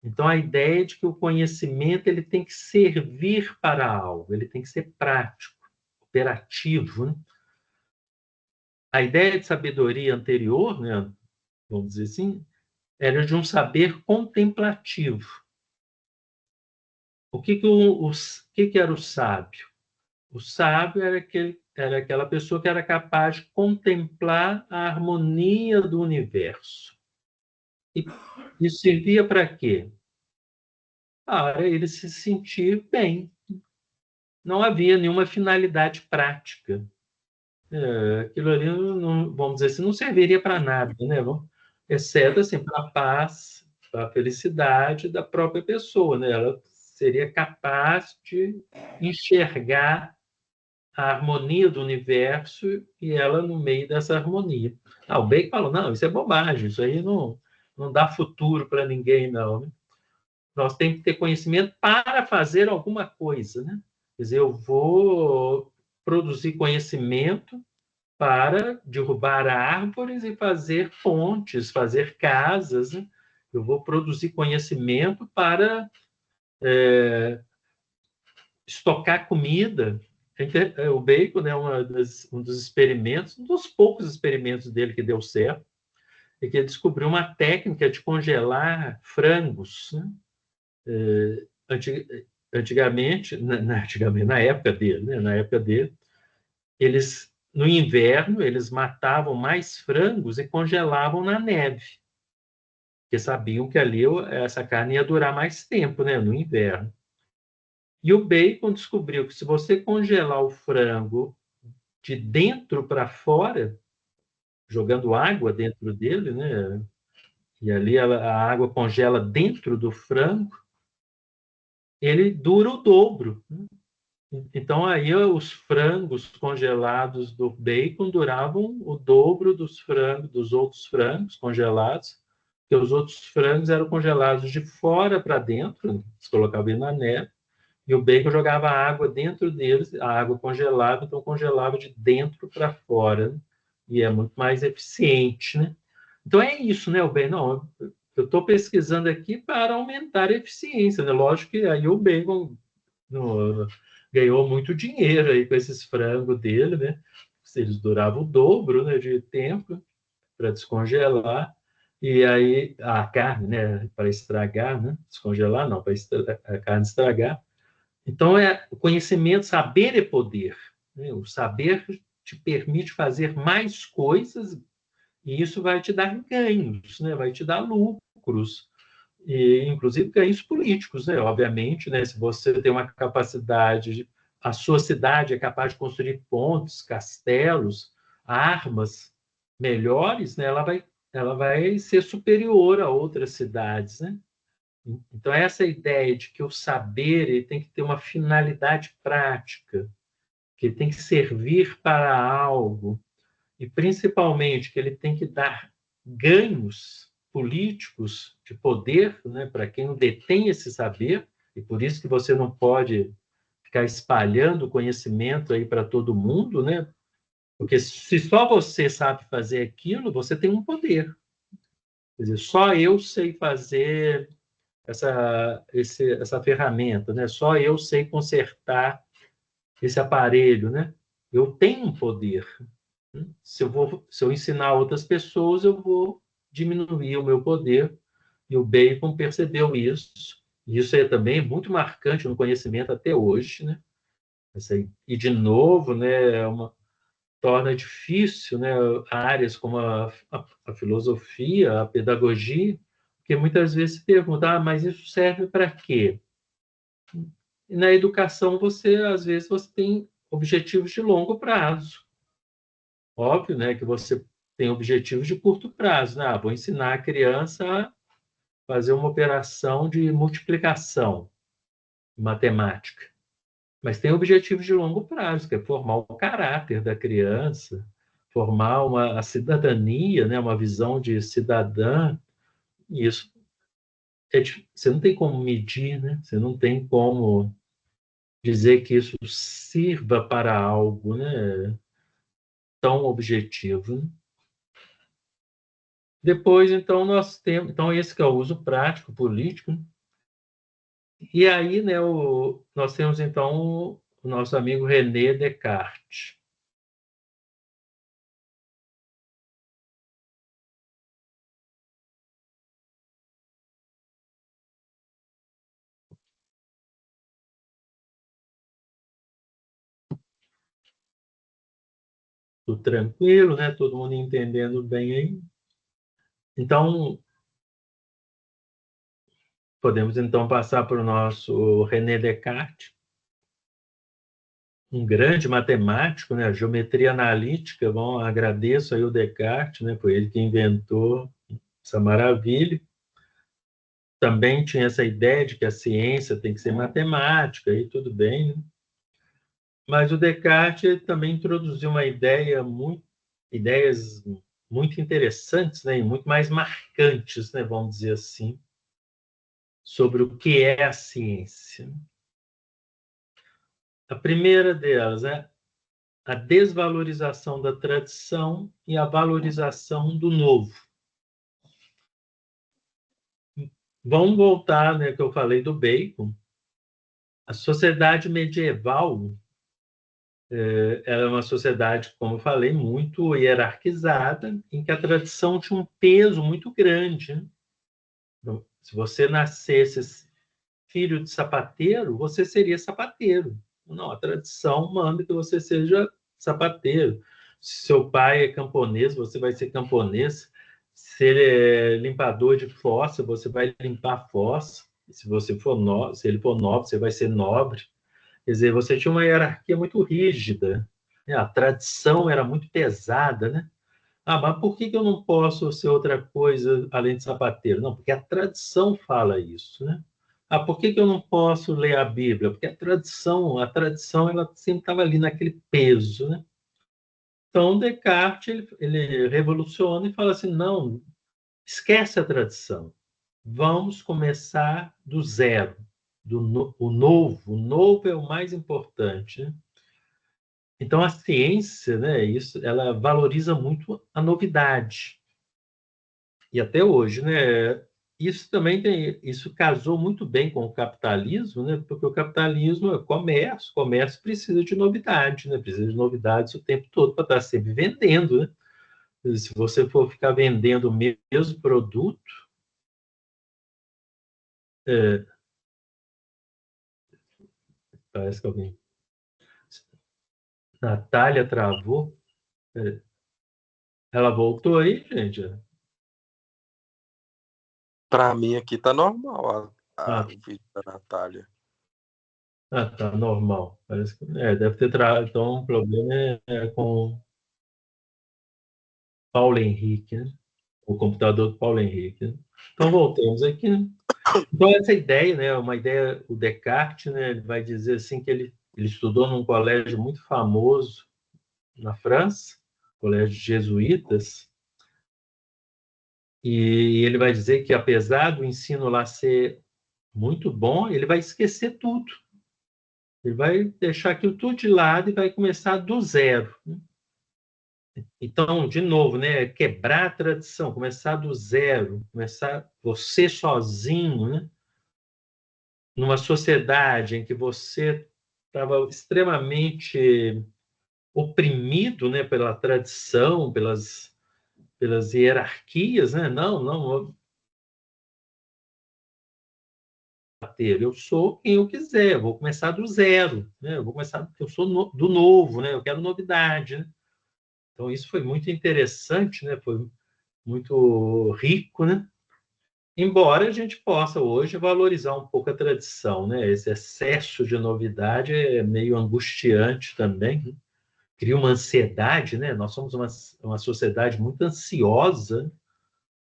S1: Então, a ideia é de que o conhecimento ele tem que servir para algo, ele tem que ser prático, operativo, né? A ideia de sabedoria anterior, né, vamos dizer assim, era de um saber contemplativo. O que era o sábio? O sábio era aquela pessoa que era capaz de contemplar a harmonia do universo. E isso servia para quê? Para ele se sentir bem. Não havia nenhuma finalidade prática. Aquilo ali, não, vamos dizer assim, não serviria para nada, né? Exceto assim, para a paz, para a felicidade da própria pessoa, né? Ela seria capaz de enxergar a harmonia do universo e ela no meio dessa harmonia. O Bacon falou, não, isso é bobagem, isso aí não dá futuro para ninguém, não, né? Nós temos que ter conhecimento para fazer alguma coisa, né? Quer dizer, eu vou produzir conhecimento para derrubar árvores e fazer pontes, fazer casas, né? Eu vou produzir conhecimento para estocar comida. O Bacon, né, um dos experimentos, um dos poucos experimentos dele que deu certo, é que ele descobriu uma técnica de congelar frangos, né? Antigamente, na época dele, né? Na época dele, no inverno, eles matavam mais frangos e congelavam na neve, porque sabiam que ali essa carne ia durar mais tempo, né? No inverno. E o Bacon descobriu que se você congelar o frango de dentro para fora, jogando água dentro dele, né? E ali a água congela dentro do frango, ele dura o dobro. Então, aí os frangos congelados do bacon duravam o dobro dos outros frangos congelados, porque os outros frangos eram congelados de fora para dentro, se colocava ele na neve, e o bacon jogava água dentro deles, a água congelava, então congelava de dentro para fora, né? E é muito mais eficiente, né? Então é isso, né, o bacon? Não, eu estou pesquisando aqui para aumentar a eficiência, né? Lógico que aí o bacon ganhou muito dinheiro aí com esses frangos dele, né? Eles duravam o dobro, né, de tempo para descongelar. E aí a carne, né, para estragar, né? Descongelar não, para a carne estragar. Então o conhecimento, saber é poder, né? O saber te permite fazer mais coisas e isso vai te dar ganhos, né? Vai te dar lucros e inclusive ganhos políticos, né? Obviamente, né? Se você tem uma capacidade, a sua cidade é capaz de construir pontes, castelos, armas melhores, né? Ela vai ser superior a outras cidades, né? Então essa ideia de que o saber ele tem que ter uma finalidade prática, que ele tem que servir para algo e principalmente que ele tem que dar ganhos políticos de poder, né, para quem não detém esse saber, e por isso que você não pode ficar espalhando conhecimento aí para todo mundo, né? Porque se só você sabe fazer aquilo, você tem um poder. Quer dizer, só eu sei fazer essa ferramenta, né? Só eu sei consertar esse aparelho, né? Eu tenho um poder. Se eu ensinar outras pessoas, eu vou diminuir o meu poder. E o Bacon percebeu isso. E isso é também muito marcante no conhecimento até hoje, né? E, de novo, né, torna difícil, né, áreas como a filosofia, a pedagogia, porque muitas vezes se pergunta, mas isso serve para quê? E na educação, às vezes, você tem objetivos de longo prazo. Óbvio, né, que você tem objetivos de curto prazo, né? Vou ensinar a criança a fazer uma operação de multiplicação em matemática. Mas tem objetivos de longo prazo, que é formar o caráter da criança, formar a cidadania, né? Uma visão de cidadã. E isso você não tem como medir, né? Você não tem como dizer que isso sirva para algo, né? Tão objetivo, né? Depois, então, nós temos esse que é o uso prático político, né? E aí, né, nós temos, então, o nosso amigo René Descartes. Tudo tranquilo, né? Todo mundo entendendo bem aí. Então, podemos, então, passar para o nosso René Descartes, um grande matemático, né? A geometria analítica. Bom, agradeço aí o Descartes, né? Foi ele que inventou essa maravilha. Também tinha essa ideia de que a ciência tem que ser matemática, e tudo bem, né? Mas o Descartes também introduziu ideias muito interessantes, né? E muito mais marcantes, né? Vamos dizer assim, sobre o que é a ciência. A primeira delas é a desvalorização da tradição e a valorização do novo. Vamos voltar, né, que eu falei do Bacon. A sociedade medieval ela é uma sociedade, como eu falei, muito hierarquizada, em que a tradição tinha um peso muito grande, né? Então, se você nascesse filho de sapateiro, você seria sapateiro. Não, a tradição manda que você seja sapateiro. Se seu pai é camponês, você vai ser camponês. Se ele é limpador de fossa, você vai limpar a fossa. Se você for se ele for nobre, você vai ser nobre. Quer dizer, você tinha uma hierarquia muito rígida, né? A tradição era muito pesada, né? Ah, mas por que eu não posso ser outra coisa além de sapateiro? Não, porque a tradição fala isso, né? Ah, por que eu não posso ler a Bíblia? Porque a tradição ela sempre estava ali naquele peso, né? Então, Descartes, ele revoluciona e fala assim, não, esquece a tradição. Vamos começar do zero, o novo. O novo é o mais importante, né? Então, a ciência, né, ela valoriza muito a novidade. E até hoje, né? Isso casou muito bem com o capitalismo, né? Porque o capitalismo é comércio precisa de novidade, né? Precisa de novidades o tempo todo para estar sempre vendendo, né? Se você for ficar vendendo o mesmo produto, é, parece que alguém. Natália travou. É, ela voltou aí, gente?
S2: Para mim aqui tá normal
S1: Ah,
S2: o vídeo da Natália.
S1: tá normal. Parece que deve ter então o problema é com Paulo Henrique, né? O computador do Paulo Henrique, né? Então voltemos aqui, né? Então essa ideia, né, uma ideia, o Descartes, né, ele vai dizer assim que ele estudou num colégio muito famoso na França, colégio de jesuítas, e ele vai dizer que apesar do ensino lá ser muito bom, ele vai esquecer tudo. Ele vai deixar aquilo tudo de lado e vai começar do zero, né? Então, de novo, né, quebrar a tradição, começar do zero, começar você sozinho, né? Numa sociedade em que você estava extremamente oprimido, né, pela tradição, pelas hierarquias, né? Não, vou bater. Eu sou quem eu quiser, eu vou começar do zero, né? Eu vou começar, eu sou do novo, né? Eu quero novidade, né? Então isso foi muito interessante, né? Foi muito rico, né? Embora a gente possa hoje valorizar um pouco a tradição, né? Esse excesso de novidade é meio angustiante também, né? Cria uma ansiedade, né? Nós somos uma sociedade muito ansiosa,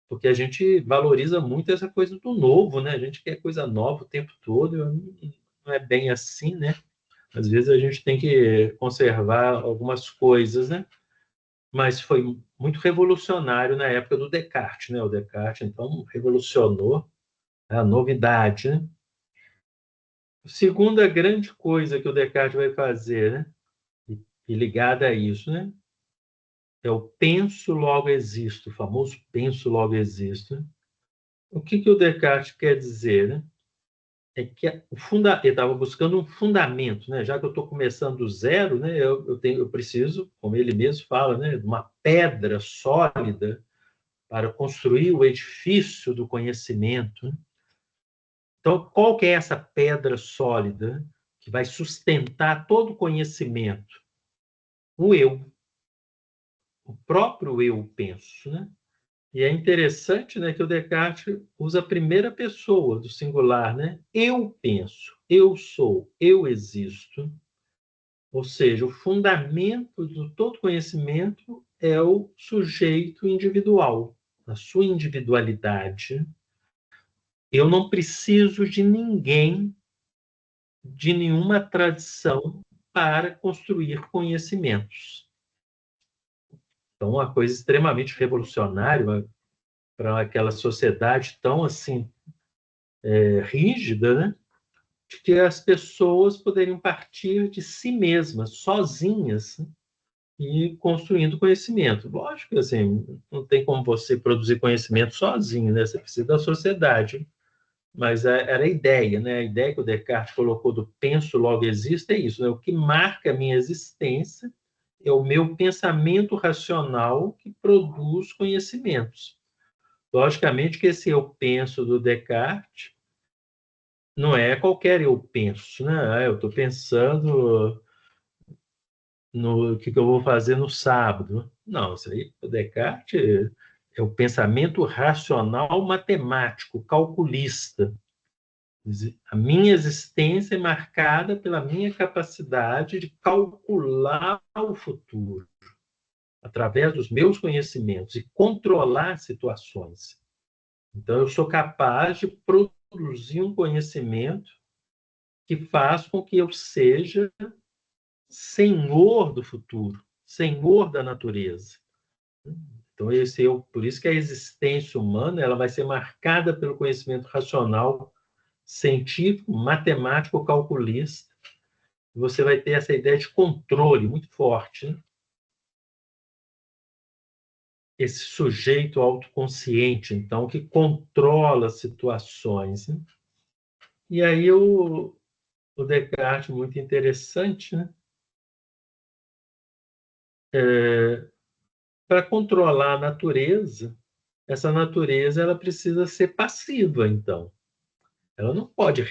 S1: porque a gente valoriza muito essa coisa do novo, né? A gente quer coisa nova o tempo todo, não é bem assim, né? Às vezes a gente tem que conservar algumas coisas, né? Mas foi muito revolucionário na época do Descartes, né? O Descartes, então, revolucionou a novidade, né? A segunda grande coisa que o Descartes vai fazer, né? E ligada a isso, né? É o penso, logo existo, o famoso penso, logo existo, né? O que o Descartes quer dizer, né? É que ele estava buscando um fundamento, né? Já que eu estou começando do zero, né? Eu preciso, como ele mesmo fala, né? De uma pedra sólida para construir o edifício do conhecimento, né? Então, qual que é essa pedra sólida que vai sustentar todo o conhecimento? O eu, o próprio eu penso, né? E é interessante, né, que o Descartes usa a primeira pessoa do singular, né? Eu penso, eu sou, eu existo. Ou seja, o fundamento de todo conhecimento é o sujeito individual, a sua individualidade. Eu não preciso de ninguém, de nenhuma tradição para construir conhecimentos. Então, uma coisa extremamente revolucionária para aquela sociedade tão assim rígida, né? De que as pessoas poderiam partir de si mesmas, sozinhas, né? E construindo conhecimento. Lógico que assim, não tem como você produzir conhecimento sozinho, né? Você precisa da sociedade Mas era a ideia, né? A ideia que o Descartes colocou do penso, logo existo, é isso, né? O que marca a minha existência é o meu pensamento racional que produz conhecimentos. Logicamente que esse eu penso do Descartes não é qualquer eu penso, né? Eu estou pensando no que eu vou fazer no sábado. Não, isso aí, o Descartes é o pensamento racional matemático, calculista. A minha existência é marcada pela minha capacidade de calcular o futuro através dos meus conhecimentos e controlar situações. Então, eu sou capaz de produzir um conhecimento que faz com que eu seja senhor do futuro, senhor da natureza. Então, por isso que a existência humana ela vai ser marcada pelo conhecimento racional, científico, matemático, calculista. Você vai ter essa ideia de controle muito forte, né? Esse sujeito autoconsciente, então, que controla situações, né? E aí o Descartes, muito interessante, né? Para controlar a natureza, essa natureza ela precisa ser passiva, então. Ela não pode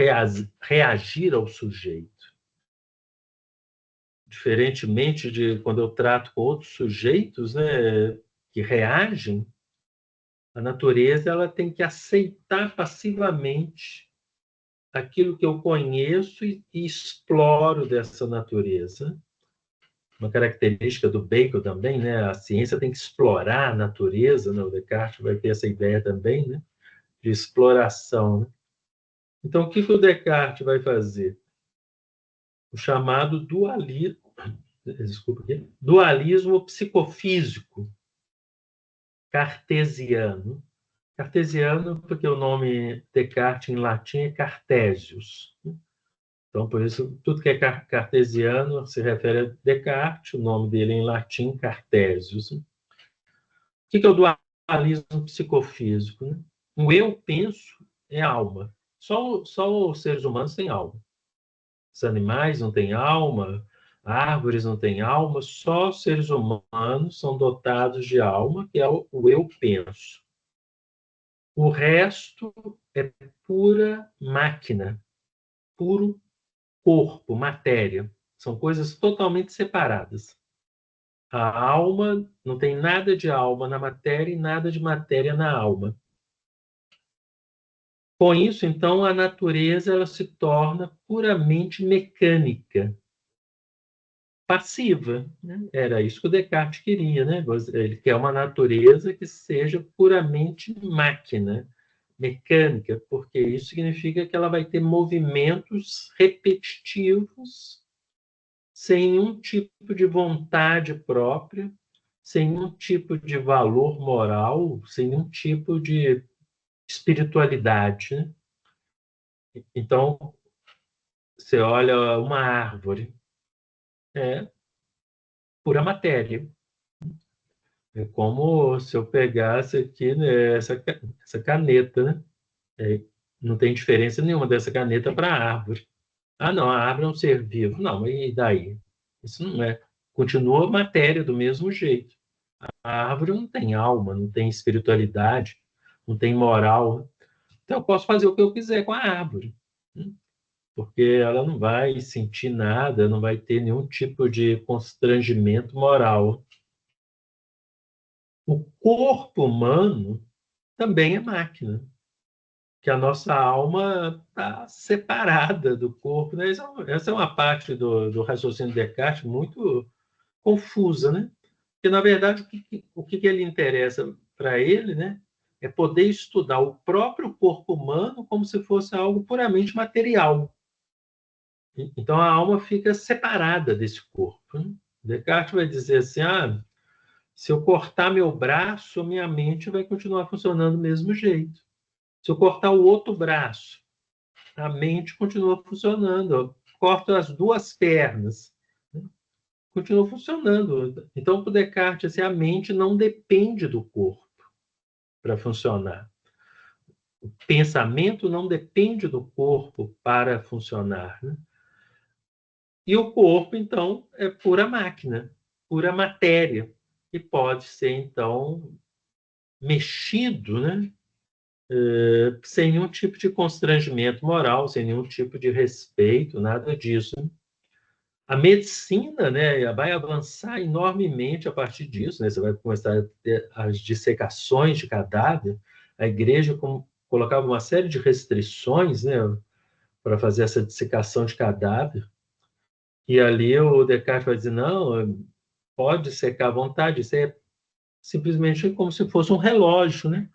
S1: reagir ao sujeito. Diferentemente de quando eu trato com outros sujeitos, né, que reagem, a natureza ela tem que aceitar passivamente aquilo que eu conheço e exploro dessa natureza. Uma característica do Bacon também, né? A ciência tem que explorar a natureza, né? O Descartes vai ter essa ideia também, né? De exploração, né? Então, o que o Descartes vai fazer? O chamado dualismo psicofísico cartesiano. Cartesiano porque o nome Descartes em latim é Cartesius. Então, por isso, tudo que é cartesiano se refere a Descartes, o nome dele em latim, Cartesius. O que é o dualismo psicofísico? O eu penso é alma. Só os seres humanos têm alma. Os animais não têm alma, árvores não têm alma, só os seres humanos são dotados de alma, que é o eu penso. O resto é pura máquina, puro corpo, matéria. São coisas totalmente separadas. A alma não tem nada de alma na matéria e nada de matéria na alma. Com isso, então, a natureza ela se torna puramente mecânica, passiva, né? Era isso que o Descartes queria, né? Ele quer uma natureza que seja puramente máquina, mecânica, porque isso significa que ela vai ter movimentos repetitivos, sem nenhum tipo de vontade própria, sem nenhum tipo de valor moral, sem nenhum tipo de espiritualidade, né? Então, você olha uma árvore, é pura matéria. É como se eu pegasse aqui, né, essa caneta, né? Não tem diferença nenhuma dessa caneta para a árvore. Ah, não, a árvore é um ser vivo. Não, e daí? Isso não é. Continua matéria do mesmo jeito. A árvore não tem alma, não tem espiritualidade, não tem moral. Então eu posso fazer o que eu quiser com a árvore, né? Porque ela não vai sentir nada, não vai ter nenhum tipo de constrangimento moral. O corpo humano também é máquina, que a nossa alma está separada do corpo, né? Essa é uma parte do raciocínio de Descartes muito confusa, né? Porque, na verdade, o que ele interessa para ele, né, é poder estudar o próprio corpo humano como se fosse algo puramente material. Então, a alma fica separada desse corpo, né? Descartes vai dizer assim, se eu cortar meu braço, minha mente vai continuar funcionando do mesmo jeito. Se eu cortar o outro braço, a mente continua funcionando. Eu corto as duas pernas, né? Continua funcionando. Então, para o Descartes, assim, a mente não depende do corpo para funcionar. O pensamento não depende do corpo para funcionar, né? E o corpo, então, é pura máquina, pura matéria, e pode ser, então, mexido, né? Sem nenhum tipo de constrangimento moral, sem nenhum tipo de respeito, nada disso. A medicina, né, vai avançar enormemente a partir disso, né? Você vai começar a ter as dissecações de cadáver. A igreja colocava uma série de restrições, né, para fazer essa dissecação de cadáver. E ali o Descartes vai dizer, não, pode secar à vontade, isso é simplesmente como se fosse um relógio, né?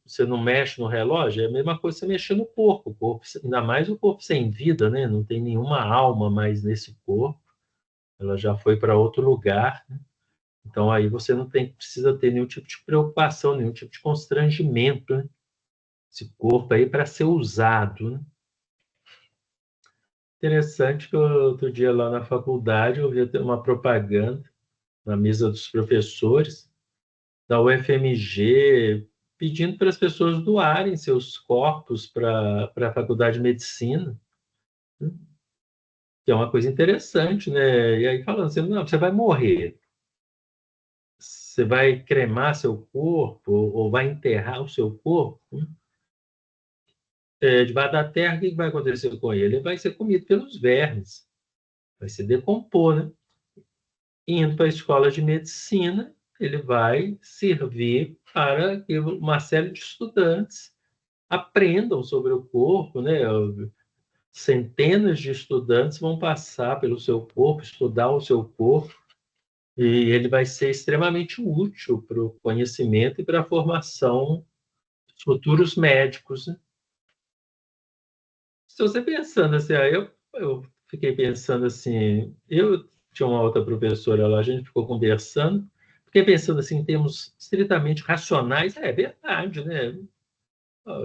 S1: Você não mexe no relógio, é a mesma coisa que você mexer no corpo, ainda mais o corpo sem vida, né? Não tem nenhuma alma mais nesse corpo, ela já foi para outro lugar, né? Então aí você não precisa ter nenhum tipo de preocupação, nenhum tipo de constrangimento, né? Esse corpo aí para ser usado, né? Interessante que outro dia lá na faculdade eu vi uma propaganda na mesa dos professores da UFMG pedindo para as pessoas doarem seus corpos para a faculdade de medicina, né? Que é uma coisa interessante, né? E aí falando assim, não, você vai morrer, você vai cremar seu corpo ou vai enterrar o seu corpo, né? Debaixo da terra, o que vai acontecer com ele? Ele vai ser comido pelos vermes, vai se decompor, né? Indo para a escola de medicina, ele vai servir para que uma série de estudantes aprendam sobre o corpo, né? Centenas de estudantes vão passar pelo seu corpo, estudar o seu corpo, e ele vai ser extremamente útil para o conhecimento e para a formação dos futuros médicos, né? Se você pensando assim, eu fiquei pensando assim, eu tinha uma outra professora lá, a gente ficou conversando, fiquei pensando assim, em termos estritamente racionais, é verdade, né?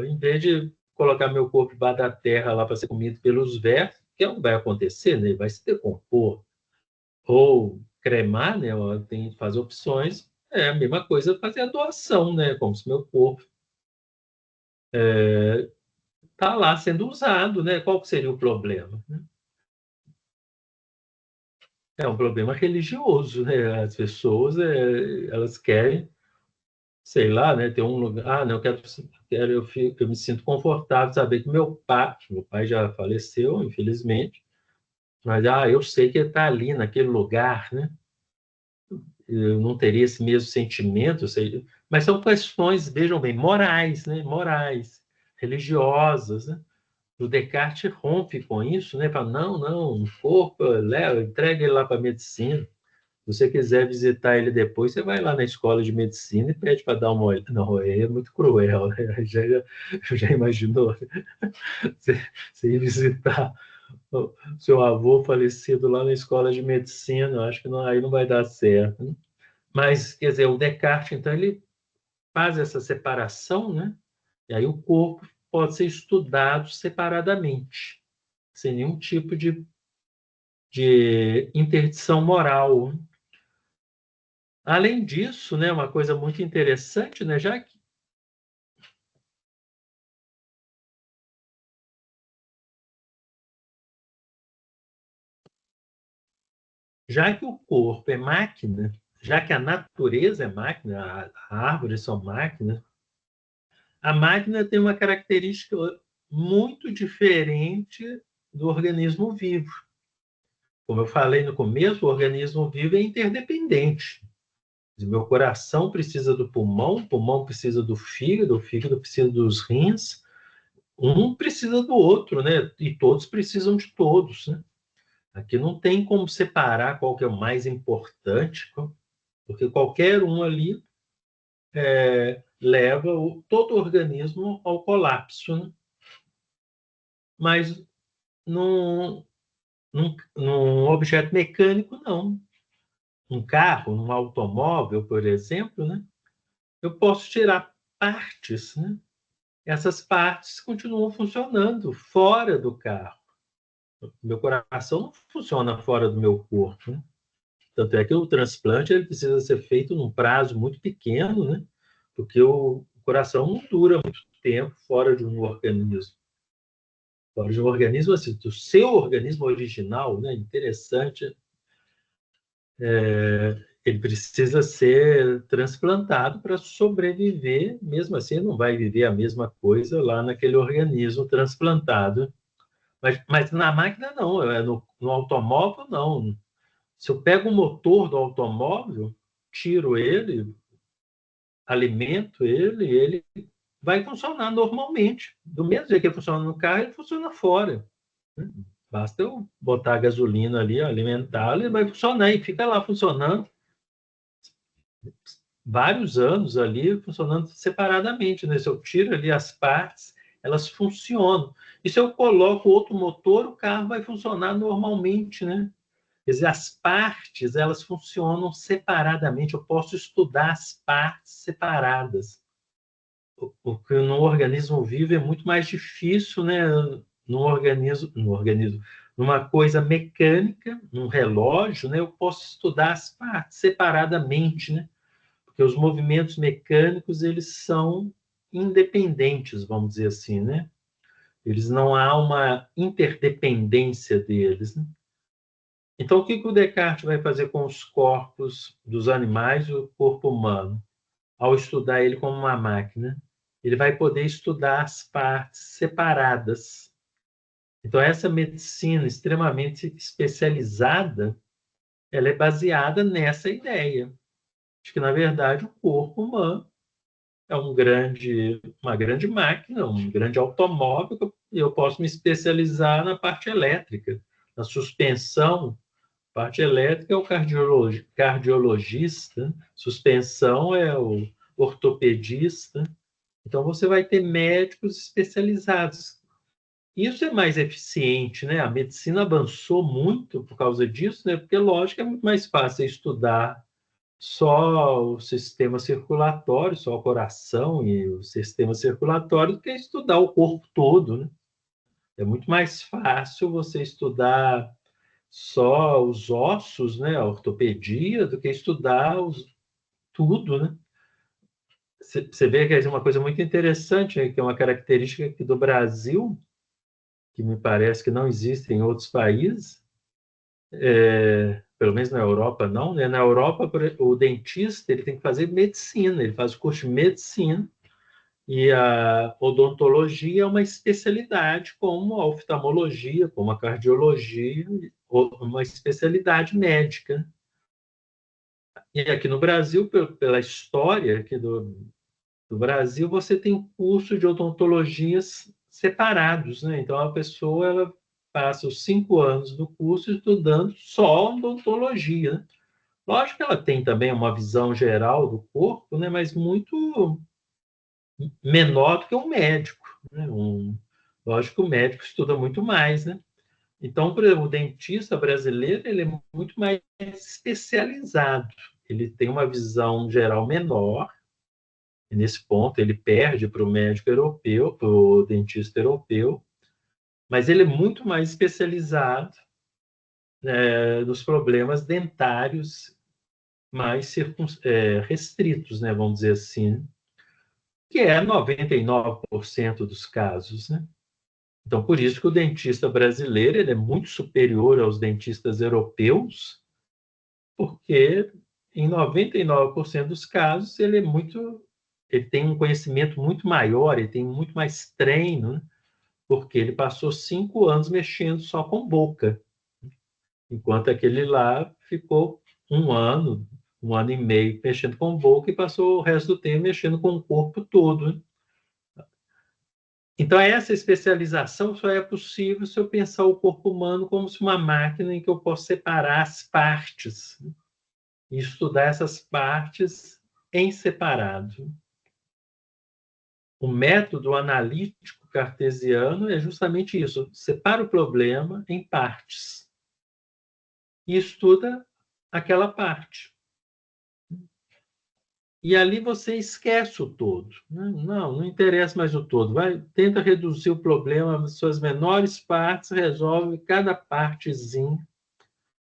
S1: Em vez de colocar meu corpo debaixo da terra lá para ser comido pelos vermes, que não vai acontecer, né? Ele vai se decompor. Ou cremar, né? Tem que fazer opções. É a mesma coisa fazer a doação, né? Como se meu corpo está lá sendo usado, né? Qual seria o problema, né? É um problema religioso, né? As pessoas, elas querem, sei lá, né? Ter um lugar. Ah, não, eu me sinto confortável saber que meu pai já faleceu, infelizmente, mas eu sei que ele está ali naquele lugar, né? Eu não teria esse mesmo sentimento, sei, mas são questões, vejam bem, morais, né? Morais, religiosas, né? O Descartes rompe com isso, né? Fala, não, o corpo, leva, entrega ele lá para a medicina. Se você quiser visitar ele depois, você vai lá na escola de medicina e pede para dar uma olhada. Não, é muito cruel, né? Já imaginou? Você ir visitar o seu avô falecido lá na escola de medicina, acho que aí não vai dar certo, né? Mas, quer dizer, o Descartes, então, ele faz essa separação, né? E aí o corpo pode ser estudado separadamente, sem nenhum tipo de interdição moral. Além disso, né, uma coisa muito interessante, né, já que o corpo é máquina, já que a natureza é máquina, a árvores são máquinas, a máquina tem uma característica muito diferente do organismo vivo. Como eu falei no começo, o organismo vivo é interdependente. Meu coração precisa do pulmão, o pulmão precisa do fígado, o fígado precisa dos rins, um precisa do outro, né? E todos precisam de todos, né? Aqui não tem como separar qual que é o mais importante, porque qualquer um ali leva todo o organismo ao colapso, né? Mas num objeto mecânico, não. Um carro, um automóvel, por exemplo, né? Eu posso tirar partes, né? Essas partes continuam funcionando fora do carro. Meu coração não funciona fora do meu corpo, né? Tanto é que o transplante ele precisa ser feito num prazo muito pequeno, né? Porque o coração não dura muito tempo fora de um organismo. Fora de um organismo, assim, do seu organismo original, né? Interessante, ele precisa ser transplantado para sobreviver, mesmo assim não vai viver a mesma coisa lá naquele organismo transplantado. Mas na máquina não, no automóvel não. Se eu pego o motor do automóvel, tiro ele, alimento ele, ele vai funcionar normalmente. Do mesmo jeito que ele funciona no carro, ele funciona fora. Basta eu botar a gasolina ali, alimentá-lo, ele vai funcionar e fica lá funcionando vários anos ali, funcionando separadamente, né? Se eu tiro ali as partes, elas funcionam. E se eu coloco outro motor, o carro vai funcionar normalmente, né? Quer dizer, as partes, elas funcionam separadamente. Eu posso estudar as partes separadas. O que no organismo vivo é muito mais difícil, né? Numa coisa mecânica, num relógio, né? Eu posso estudar as partes separadamente, né? Porque os movimentos mecânicos, eles são independentes, vamos dizer assim, né? Eles não há uma interdependência deles, né? Então, o que o Descartes vai fazer com os corpos dos animais e o corpo humano? Ao estudar ele como uma máquina, ele vai poder estudar as partes separadas. Então, essa medicina extremamente especializada, ela é baseada nessa ideia de que, na verdade, o corpo humano é uma grande máquina, um grande automóvel, e eu posso me especializar na parte elétrica, na suspensão. Parte elétrica é o cardiologista, suspensão é o ortopedista. Então, você vai ter médicos especializados. Isso é mais eficiente, né? A medicina avançou muito por causa disso, né? Porque, lógico, é muito mais fácil estudar só o sistema circulatório, só o coração e o sistema circulatório, do que estudar o corpo todo, né? É muito mais fácil você estudar só os ossos, né, a ortopedia, do que estudar tudo, né? Você vê que é uma coisa muito interessante, né, que é uma característica aqui do Brasil, que me parece que não existe em outros países, pelo menos na Europa não, né? Na Europa, o dentista ele tem que fazer medicina, ele faz o curso de medicina, e a odontologia é uma especialidade como a oftalmologia, como a cardiologia, uma especialidade médica. E aqui no Brasil, pela história aqui do Brasil, você tem curso de odontologias separados, né? Então, a pessoa ela passa os 5 anos do curso estudando só odontologia, né? Lógico que ela tem também uma visão geral do corpo, né? Mas muito menor do que um médico, né? Lógico que o médico estuda muito mais, né? Então, por exemplo, o dentista brasileiro ele é muito mais especializado. Ele tem uma visão geral menor, e nesse ponto ele perde para o médico europeu, para o dentista europeu, mas ele é muito mais especializado, né, nos problemas dentários mais restritos, né, vamos dizer assim, que é 99% dos casos, né? Então, por isso que o dentista brasileiro ele é muito superior aos dentistas europeus, porque em 99% dos casos ele tem um conhecimento muito maior, ele tem muito mais treino, né? Porque ele passou 5 anos mexendo só com boca, enquanto aquele lá ficou 1 ano e meio mexendo com boca e passou o resto do tempo mexendo com o corpo todo, né? Então, essa especialização só é possível se eu pensar o corpo humano como se uma máquina em que eu posso separar as partes, né? E estudar essas partes em separado. O método analítico cartesiano é justamente isso: separa o problema em partes e estuda aquela parte. E ali você esquece o todo. Não interessa mais o todo. Tenta reduzir o problema nas suas menores partes, resolve cada partezinha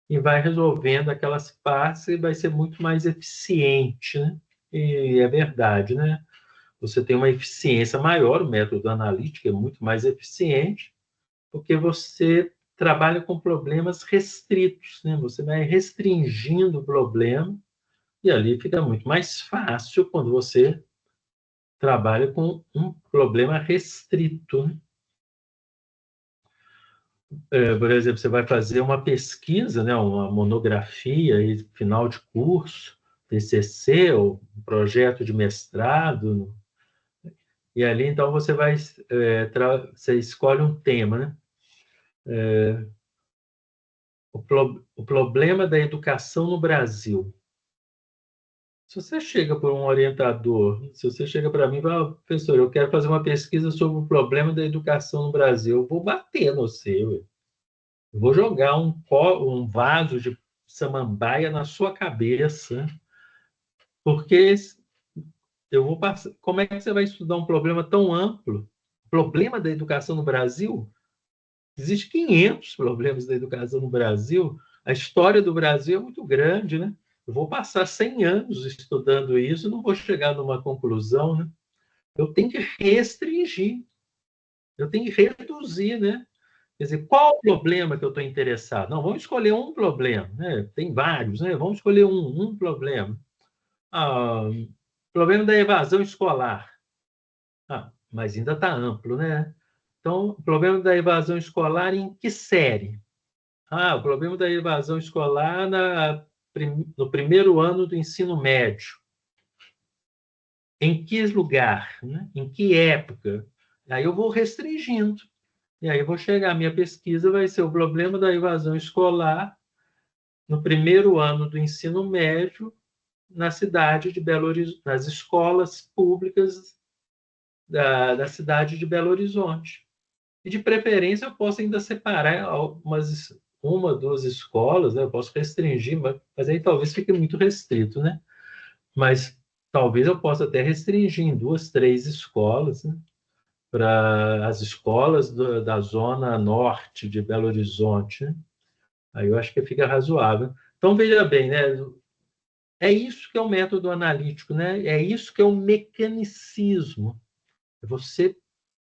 S1: e vai resolvendo aquelas partes e vai ser muito mais eficiente, né? E é verdade, né? você tem uma eficiência maior, o método analítico é muito mais eficiente, porque você trabalha com problemas restritos, né? Você vai restringindo o problema, e ali fica muito mais fácil quando você trabalha com um problema restrito, né? Por exemplo, você vai fazer uma pesquisa, né, uma monografia, aí, final de curso, TCC, ou um projeto de mestrado, e ali, então, você vai, você escolhe um tema, né? O problema da educação no Brasil. Se você chega por um orientador, se você chega para mim e fala, professor, eu quero fazer uma pesquisa sobre o problema da educação no Brasil, eu vou bater no seu. Eu vou jogar um vaso de samambaia na sua cabeça, porque eu vou passar. Como é que você vai estudar um problema tão amplo? Problema da educação no Brasil? Existem 500 problemas da educação no Brasil. A história do Brasil é muito grande, né? Eu vou passar 100 anos estudando isso, não vou chegar numa conclusão, né? Eu tenho que restringir, eu tenho que reduzir, né? Quer dizer, qual o problema que eu estou interessado? Não, vamos escolher um problema, né? Tem vários, né? Vamos escolher um problema. Problema da evasão escolar. Mas ainda está amplo, né? Então, o problema da evasão escolar em que série? O problema da evasão escolar no primeiro ano do ensino médio. Em que lugar? Né? Em que época? Aí eu vou restringindo. E aí eu vou chegar, a minha pesquisa vai ser o problema da evasão escolar no primeiro ano do ensino médio na cidade de Belo Horizonte, nas escolas públicas da cidade de Belo Horizonte. E, de preferência, eu posso ainda separar uma, duas escolas, né? Eu posso restringir, mas aí talvez fique muito restrito, né? Mas talvez eu possa até restringir em 2, 3 escolas, né? Para as escolas da zona norte de Belo Horizonte, né? Aí eu acho que fica razoável. Então, veja bem, né? É isso que é o método analítico, né? É isso que é o mecanicismo. Você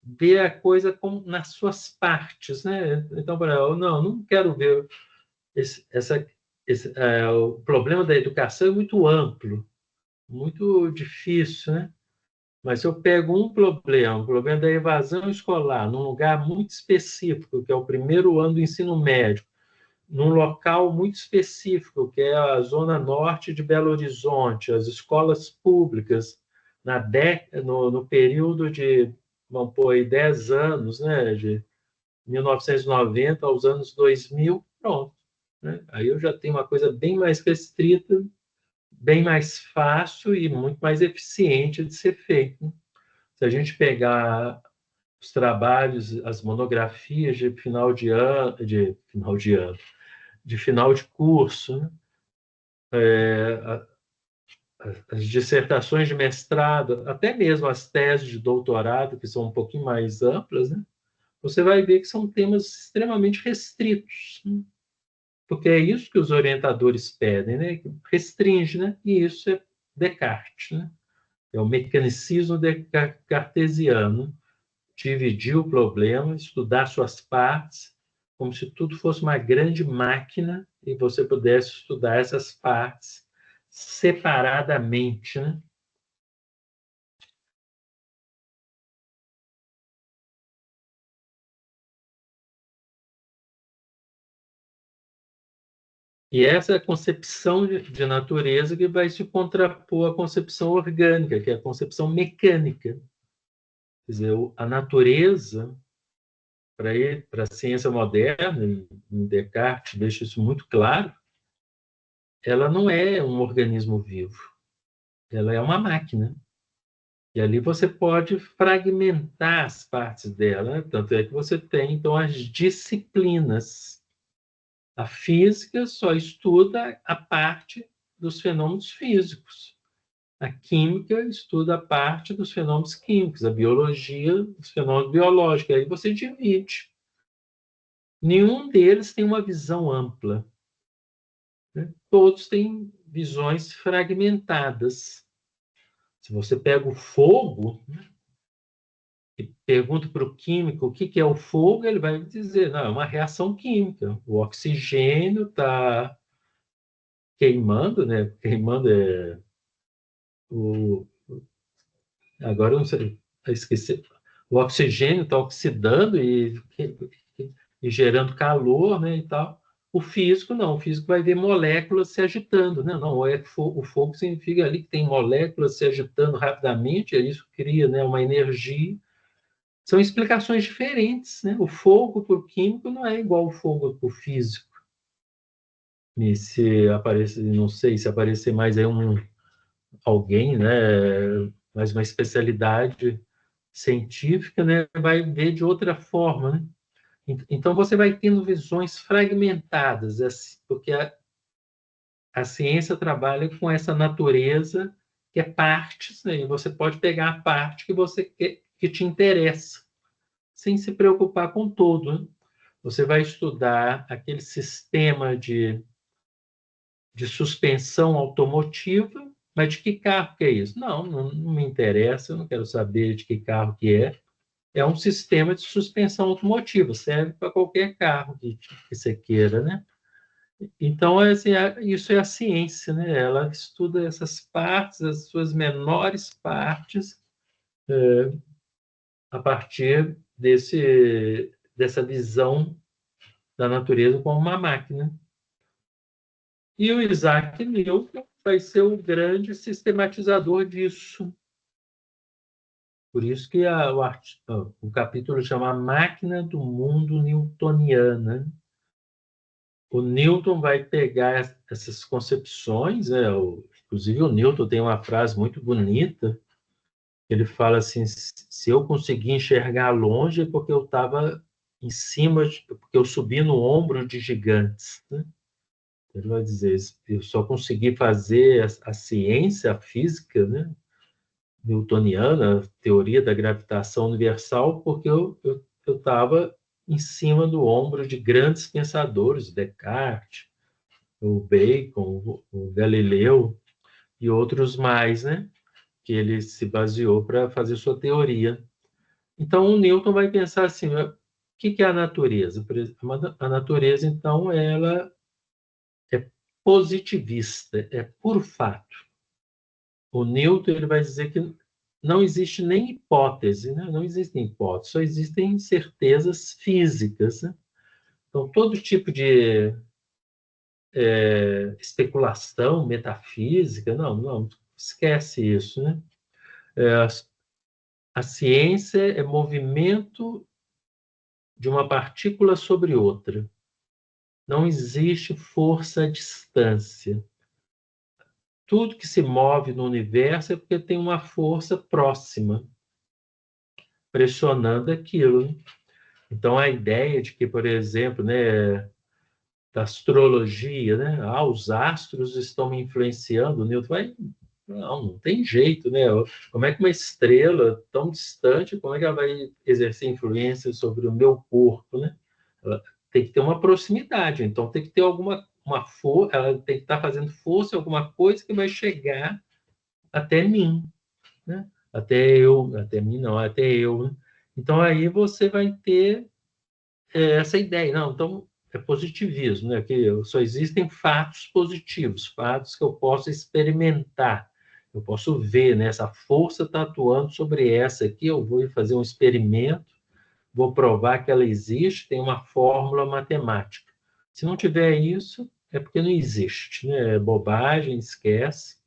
S1: vê a coisa nas suas partes, né? Então, não quero ver o problema da educação é muito amplo, muito difícil, né? Mas se eu pego um problema, o problema da evasão escolar, num lugar muito específico, que é o primeiro ano do ensino médio, num local muito específico, que é a zona norte de Belo Horizonte, as escolas públicas, no período de, vamos pôr aí, 10 anos, né, de 1990 aos anos 2000, pronto. Né? Aí eu já tenho uma coisa bem mais restrita, bem mais fácil e muito mais eficiente de ser feito. Se a gente pegar os trabalhos, as monografias de final de ano, de final de curso, né? As dissertações de mestrado, até mesmo as teses de doutorado, que são um pouquinho mais amplas, né? Você vai ver que são temas extremamente restritos, né? Porque é isso que os orientadores pedem, né? Restringe, né? E isso é Descartes, né? É o mecanicismo cartesiano. Dividir o problema, estudar suas partes, como se tudo fosse uma grande máquina e você pudesse estudar essas partes separadamente, né? E essa é a concepção de natureza que vai se contrapor à concepção orgânica, que é a concepção mecânica. Quer dizer, a natureza, para a ciência moderna, em Descartes deixa isso muito claro, ela não é um organismo vivo, ela é uma máquina. E ali você pode fragmentar as partes dela, né? Tanto é que você tem, então, as disciplinas. A física só estuda a parte dos fenômenos físicos. A química estuda a parte dos fenômenos químicos, a biologia dos fenômenos biológicos. Aí você divide. Nenhum deles tem uma visão ampla, né? Todos têm visões fragmentadas. Se você pega o fogo, né, e pergunta para o químico o que é o fogo, ele vai dizer, não, é uma reação química. O oxigênio está queimando, né? Queimando o... Agora eu não sei, eu esqueci. O oxigênio está oxidando e gerando calor, né, e tal. O físico não, o físico vai ver moléculas se agitando, né? Não, o fogo significa ali que tem moléculas se agitando rapidamente, e isso cria, né, uma energia. São explicações diferentes, né? O fogo para o químico não é igual o fogo para o físico. E se aparecer, não sei, se aparecer mais aí alguém, né, mais uma especialidade científica, né, vai ver de outra forma, né? Então você vai tendo visões fragmentadas, porque a ciência trabalha com essa natureza que é partes, né? E você pode pegar a parte que você que te interessa, sem se preocupar com todo, né? Você vai estudar aquele sistema de suspensão automotiva, mas de que carro que é isso? Não me interessa, eu não quero saber de que carro que é. É um sistema de suspensão automotiva, serve para qualquer carro que você queira, né? Então, assim, isso é a ciência, né? Ela estuda essas partes, as suas menores partes, a partir dessa visão da natureza como uma máquina. E o Isaac Newton vai ser o grande sistematizador disso. Por isso que o capítulo chama Máquina do Mundo Newtoniana. O Newton vai pegar essas concepções, né? Inclusive o Newton tem uma frase muito bonita, ele fala assim, se eu conseguir enxergar longe é porque eu estava em cima, porque eu subi no ombro de gigantes, né? Ele vai dizer, eu só consegui fazer a ciência, a física, né, newtoniana, a teoria da gravitação universal, porque eu estava em cima do ombro de grandes pensadores, Descartes, o Bacon, o Galileu e outros mais, né, que ele se baseou para fazer sua teoria. Então, o Newton vai pensar assim, o que é a natureza? A natureza, então, ela é positivista, é por fato. O Newton ele vai dizer que não existe nem hipótese, né? Não existem hipóteses, só existem certezas físicas, né? Então, todo tipo de especulação metafísica, não, esquece isso, né? É, a ciência é movimento de uma partícula sobre outra. Não existe força à distância. Tudo que se move no universo é porque tem uma força próxima, pressionando aquilo. Então, a ideia de que, por exemplo, né, da astrologia, né, os astros estão me influenciando, o Newton vai, não tem jeito, né? Como é que uma estrela tão distante, como é que ela vai exercer influência sobre o meu corpo, né? Ela tem que ter uma proximidade, então tem que ter uma força, ela tem que estar fazendo força em alguma coisa que vai chegar até mim, né? Até mim não, até eu, né? Então aí você vai ter essa ideia, não, então é positivismo, né? Que só existem fatos positivos, fatos que eu posso experimentar, eu posso ver, né? Essa força está atuando sobre essa aqui, eu vou fazer um experimento, vou provar que ela existe, tem uma fórmula matemática. Se não tiver isso, é porque não existe, né? É bobagem, esquece.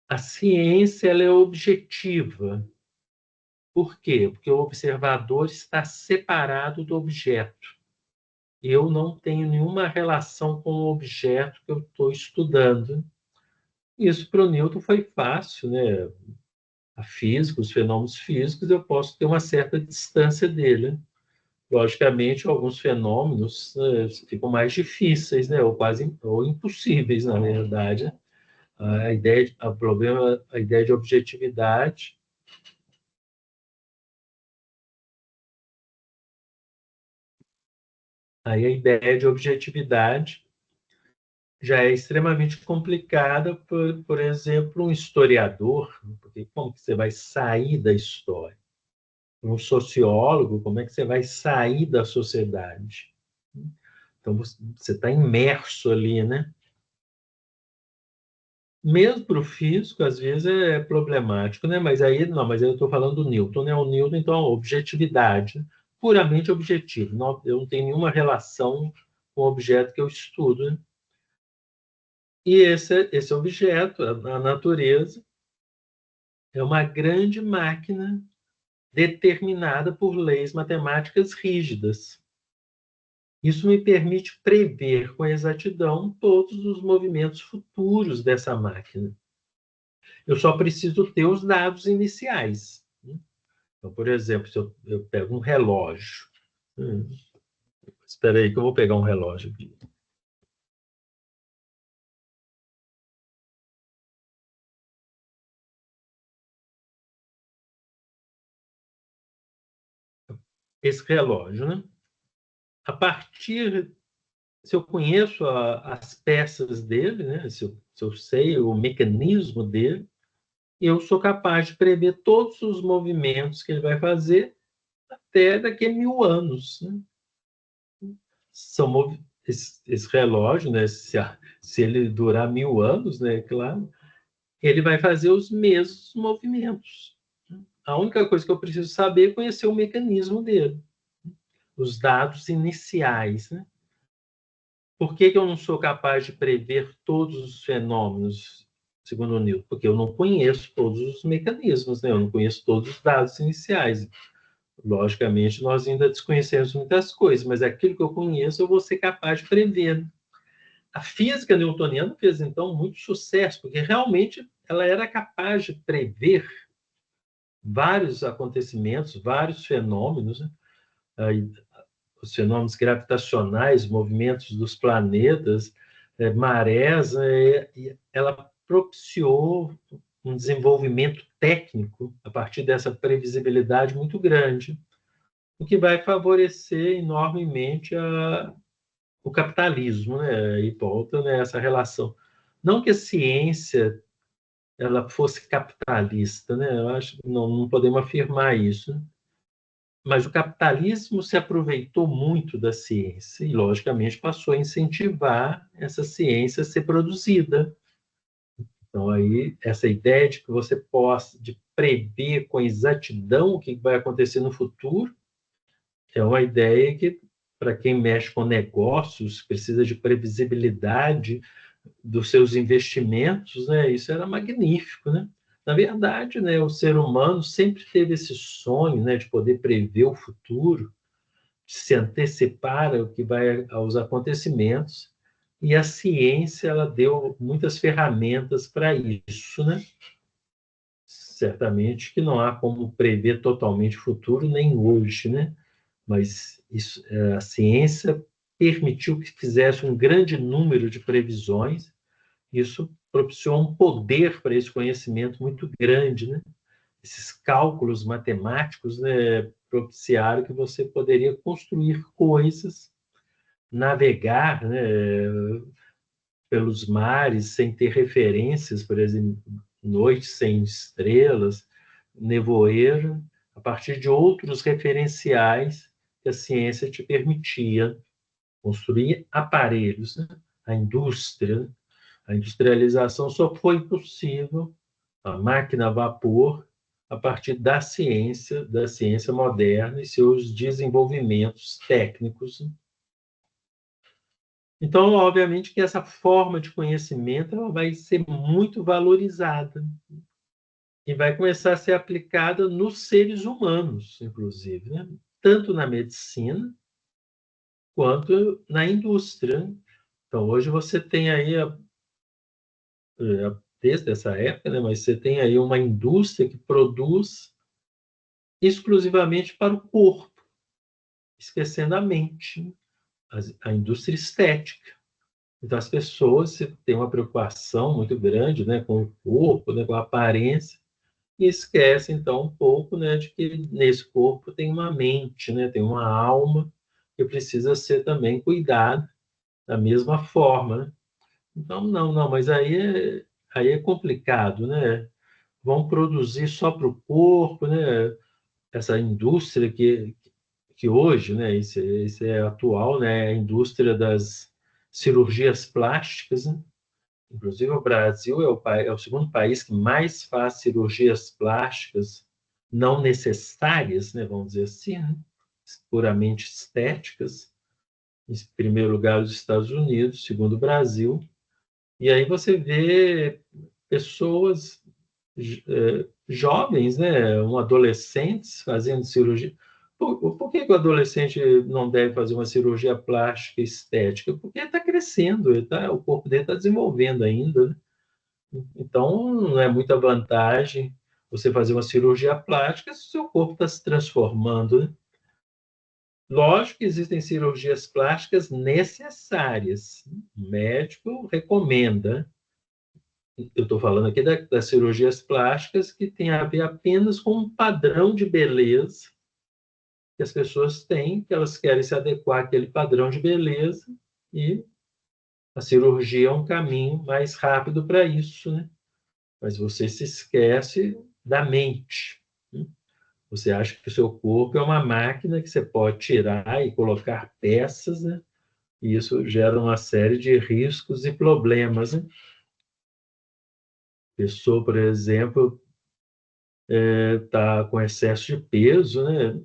S1: A ciência ela é objetiva. Por quê? Porque o observador está separado do objeto. Eu não tenho nenhuma relação com o objeto que eu estou estudando. Isso para o Newton foi fácil, né? A física, os fenômenos físicos, eu posso ter uma certa distância dele. Logicamente, alguns fenômenos ficam mais difíceis, né? Ou quase ou impossíveis, na verdade. O problema, a ideia de objetividade. Aí a ideia de objetividade já é extremamente complicada, por exemplo, um historiador, porque como que você vai sair da história? Um sociólogo, como é que você vai sair da sociedade? Então, você está imerso ali, né? Mesmo para o físico, às vezes é problemático, né? Mas aí, não, mas aí eu estou falando do Newton, né? O Newton, então, a objetividade, né? Puramente objetivo. Não, eu não tenho nenhuma relação com o objeto que eu estudo, né? E esse objeto, a natureza, é uma grande máquina determinada por leis matemáticas rígidas. Isso me permite prever com exatidão todos os movimentos futuros dessa máquina. Eu só preciso ter os dados iniciais. Então, por exemplo, se eu pego um relógio. Espera aí que eu vou pegar um relógio aqui. Esse relógio, né? A partir, se eu conheço as peças dele, né? Se eu sei o mecanismo dele, eu sou capaz de prever todos os movimentos que ele vai fazer até daqui a 1000 anos, né? Esse relógio, né? Se ele durar 1000 anos, né? Claro, ele vai fazer os mesmos movimentos. A única coisa que eu preciso saber é conhecer o mecanismo dele, os dados iniciais, né? Por que eu não sou capaz de prever todos os fenômenos, segundo o Newton? Porque eu não conheço todos os mecanismos, né? Eu não conheço todos os dados iniciais. Logicamente, nós ainda desconhecemos muitas coisas, mas aquilo que eu conheço eu vou ser capaz de prever. A física newtoniana fez, então, muito sucesso, porque realmente ela era capaz de prever vários acontecimentos, vários fenômenos, né? Os fenômenos gravitacionais, movimentos dos planetas, marés, e ela propiciou um desenvolvimento técnico a partir dessa previsibilidade muito grande, o que vai favorecer enormemente o capitalismo, né? E volta nessa relação. Não que a ciência ela fosse capitalista, né? Eu acho que não podemos afirmar isso, né? Mas o capitalismo se aproveitou muito da ciência e, logicamente, passou a incentivar essa ciência a ser produzida. Então, aí, essa ideia de que você possa de prever com exatidão o que vai acontecer no futuro é uma ideia que, para quem mexe com negócios, precisa de previsibilidade dos seus investimentos, né? Isso era magnífico, né? Na verdade, né, o ser humano sempre teve esse sonho, né, de poder prever o futuro, de se antecipar ao que vai aos acontecimentos, e a ciência ela deu muitas ferramentas para isso, né? Certamente que não há como prever totalmente o futuro nem hoje, né? Mas isso, a ciência permitiu que fizesse um grande número de previsões. Isso propiciou um poder para esse conhecimento muito grande, né? Esses cálculos matemáticos, né, propiciaram que você poderia construir coisas, navegar, né, pelos mares sem ter referências, por exemplo, noites sem estrelas, nevoeiro, a partir de outros referenciais que a ciência te permitia construir aparelhos, né? A indústria, a industrialização só foi possível, a máquina a vapor, a partir da ciência moderna e seus desenvolvimentos técnicos. Então, obviamente que essa forma de conhecimento ela vai ser muito valorizada e vai começar a ser aplicada nos seres humanos, inclusive, né? Tanto na medicina quanto na indústria. Então, hoje você tem aí desde essa época, né? Mas você tem aí uma indústria que produz exclusivamente para o corpo, esquecendo a mente, a indústria estética. Então, as pessoas têm uma preocupação muito grande, né, com o corpo, né, com a aparência, e esquecem, então, um pouco, né, de que nesse corpo tem uma mente, né, tem uma alma que precisa ser também cuidada da mesma forma, né? Então, não, mas aí é complicado, né? Vão produzir só para o corpo, né? Essa indústria que hoje, né? Isso é atual, né? A indústria das cirurgias plásticas, né? Inclusive, o Brasil é o segundo país que mais faz cirurgias plásticas não necessárias, né? Vamos dizer assim, né? Puramente estéticas. Em primeiro lugar, os Estados Unidos, segundo o Brasil. E aí você vê pessoas jovens, né, adolescentes fazendo cirurgia. Por que o adolescente não deve fazer uma cirurgia plástica estética? Porque ele está crescendo, o corpo dele está desenvolvendo ainda, né? Então, não é muita vantagem você fazer uma cirurgia plástica se o seu corpo está se transformando, né? Lógico que existem cirurgias plásticas necessárias. O médico recomenda. Eu estou falando aqui das cirurgias plásticas que tem a ver apenas com um padrão de beleza que as pessoas têm, que elas querem se adequar àquele padrão de beleza, e a cirurgia é um caminho mais rápido para isso, né? Mas você se esquece da mente, né? Você acha que o seu corpo é uma máquina que você pode tirar e colocar peças, né? E isso gera uma série de riscos e problemas, né? A pessoa, por exemplo, está com excesso de peso, né?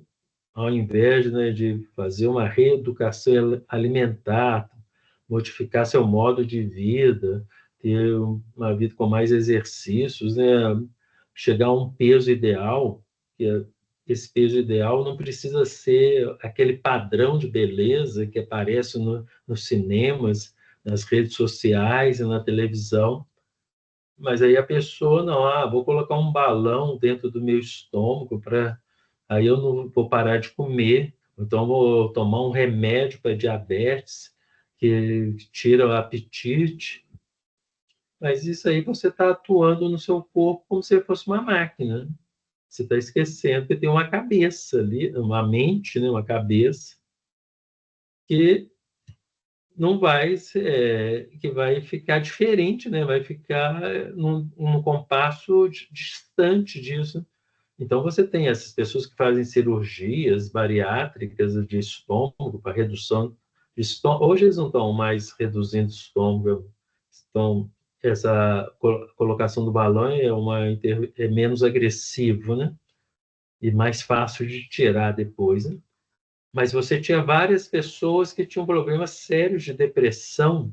S1: Ao invés, né, de fazer uma reeducação alimentar, modificar seu modo de vida, ter uma vida com mais exercícios, né? Chegar a um peso ideal, esse peso ideal não precisa ser aquele padrão de beleza que aparece nos cinemas, nas redes sociais e na televisão. Mas aí a pessoa, não, vou colocar um balão dentro do meu estômago para aí eu não vou parar de comer, então vou tomar um remédio para diabetes que tira o apetite. Mas isso aí você está atuando no seu corpo como se fosse uma máquina, né? Você está esquecendo que tem uma cabeça ali, uma mente, né? Uma cabeça que não vai que vai ficar diferente, né? Vai ficar num compasso distante disso. Então, você tem essas pessoas que fazem cirurgias bariátricas de estômago para redução de estômago. Hoje eles não estão mais reduzindo estômago, essa colocação do balão é menos agressivo, né? E mais fácil de tirar depois, né? Mas você tinha várias pessoas que tinham problemas sérios de depressão,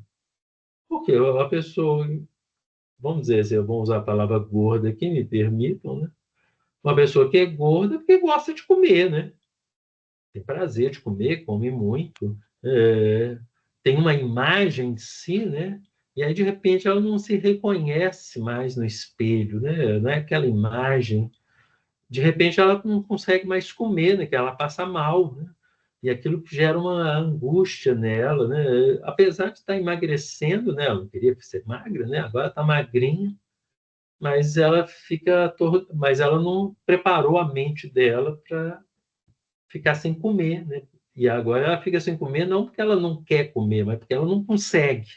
S1: porque a pessoa, vamos dizer assim, eu vou usar a palavra gorda aqui, me permitam, né? Uma pessoa que é gorda porque gosta de comer, né? Tem prazer de comer, come muito, tem uma imagem de si, né? E aí, de repente, ela não se reconhece mais no espelho, né? Não é aquela imagem. De repente, ela não consegue mais comer, né? Que ela passa mal, né? E aquilo gera uma angústia nela, né? Apesar de estar emagrecendo, né? Ela não queria ser magra, né? Agora está magrinha, mas mas ela não preparou a mente dela para ficar sem comer, né? E agora ela fica sem comer não porque ela não quer comer, mas porque ela não consegue.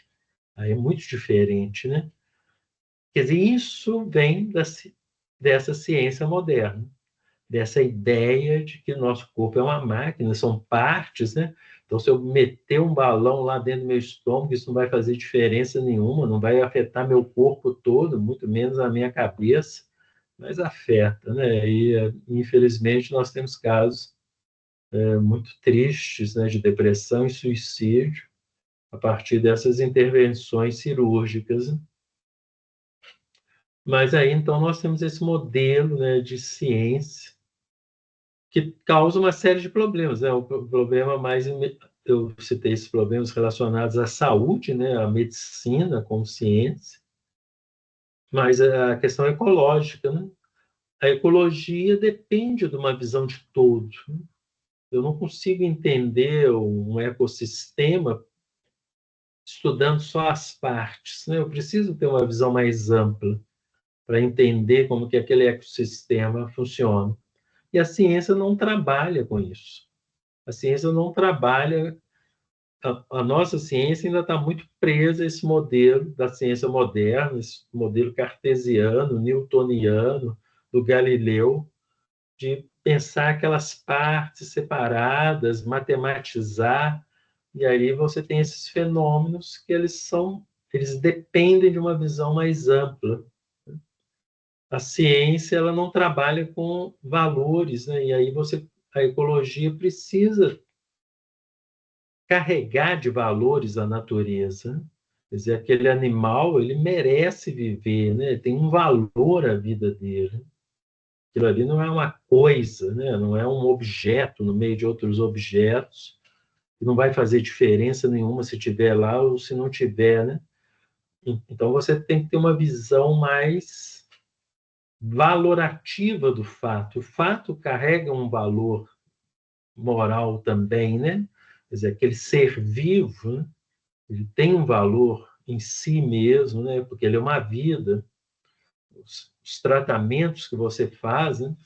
S1: Aí é muito diferente, né? Quer dizer, isso vem dessa ciência moderna, dessa ideia de que nosso corpo é uma máquina, são partes, né? Então, se eu meter um balão lá dentro do meu estômago, isso não vai fazer diferença nenhuma, não vai afetar meu corpo todo, muito menos a minha cabeça, mas afeta, né? E, infelizmente, nós temos casos muito tristes, né, de depressão e suicídio a partir dessas intervenções cirúrgicas. Mas aí, então, nós temos esse modelo, né, de ciência que causa uma série de problemas, né? O problema mais... Eu citei esses problemas relacionados à saúde, né, à medicina como ciência, mas a questão ecológica, né? A ecologia depende de uma visão de todo, né? Eu não consigo entender um ecossistema estudando só as partes, né? Eu preciso ter uma visão mais ampla para entender como que aquele ecossistema funciona. E a ciência não trabalha com isso. A ciência não trabalha a nossa ciência ainda está muito presa a esse modelo da ciência moderna, esse modelo cartesiano, newtoniano, do Galileu, de pensar aquelas partes separadas, matematizar, e aí você tem esses fenômenos que eles dependem de uma visão mais ampla. A ciência ela não trabalha com valores, né? E aí a ecologia precisa carregar de valores a natureza. Quer dizer, aquele animal, ele merece viver, né? Tem um valor a vida dele. Aquilo ali não é uma coisa, né? Não é um objeto no meio de outros objetos, que não vai fazer diferença nenhuma se tiver lá ou se não tiver, né? Então você tem que ter uma visão mais valorativa do fato. O fato carrega um valor moral também, né? Quer dizer, aquele ser vivo, né? Ele tem um valor em si mesmo, né? Porque ele é uma vida. Os tratamentos que você faz, né?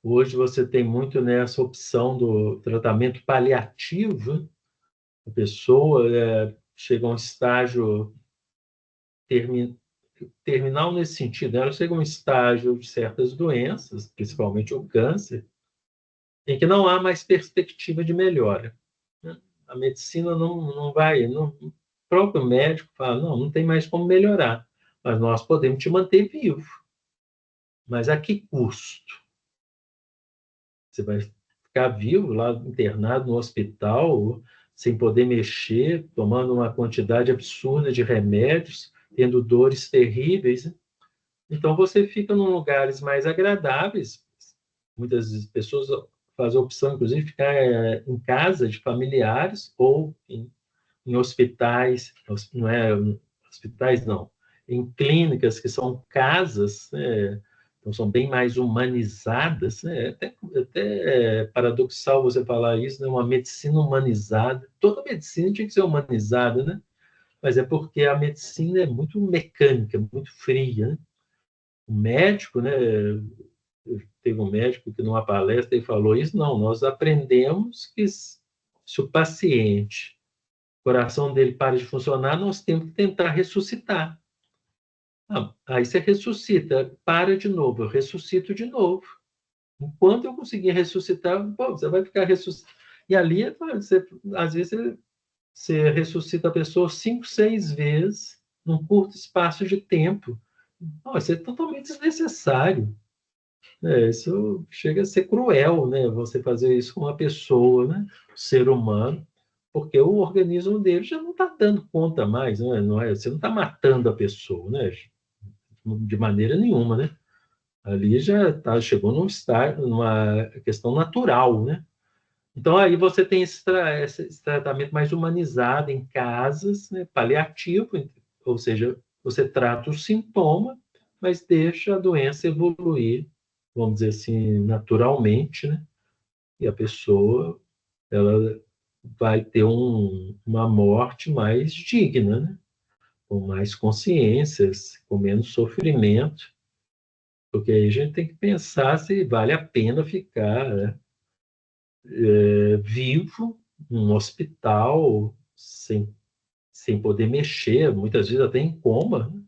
S1: Hoje você tem muito nessa opção do tratamento paliativo. A pessoa chega a um estágio terminal nesse sentido. Ela chega a um estágio de certas doenças, principalmente o câncer, em que não há mais perspectiva de melhora. A medicina não vai... o próprio médico fala, não tem mais como melhorar, mas nós podemos te manter vivo. Mas a que custo? Você vai ficar vivo lá, internado no hospital, sem poder mexer, tomando uma quantidade absurda de remédios, tendo dores terríveis. Então, você fica em lugares mais agradáveis. Muitas pessoas fazem a opção, inclusive, de ficar em casa de familiares ou em hospitais, não é hospitais, não, em clínicas que são casas, né? Então são bem mais humanizadas, né? Até é paradoxal você falar isso, né? Uma medicina humanizada. Toda medicina tinha que ser humanizada, né? Mas é porque a medicina é muito mecânica, muito fria, né? O médico, né? Teve um médico que numa palestra ele falou isso, não, nós aprendemos que se o paciente, o coração dele para de funcionar, nós temos que tentar ressuscitar. Aí você ressuscita, para de novo, eu ressuscito de novo. Enquanto eu conseguir ressuscitar, você vai ficar ressuscitando. E ali, às vezes, você ressuscita a pessoa 5, 6 vezes num curto espaço de tempo. Isso é totalmente desnecessário. Isso chega a ser cruel, né? Você fazer isso com uma pessoa, né? Um ser humano, porque o organismo dele já não está dando conta mais, né? Não é? Você não está matando a pessoa, né? De maneira nenhuma, né? Ali chegou num estágio, numa questão natural, né? Então aí você tem esse tratamento mais humanizado em casas, né? Paliativo, ou seja, você trata o sintoma, mas deixa a doença evoluir, vamos dizer assim, naturalmente, né? E a pessoa ela vai ter uma morte mais digna, né? Com mais consciências, com menos sofrimento. Porque aí a gente tem que pensar se vale a pena ficar, né, vivo num hospital sem poder mexer, muitas vezes até em coma, né,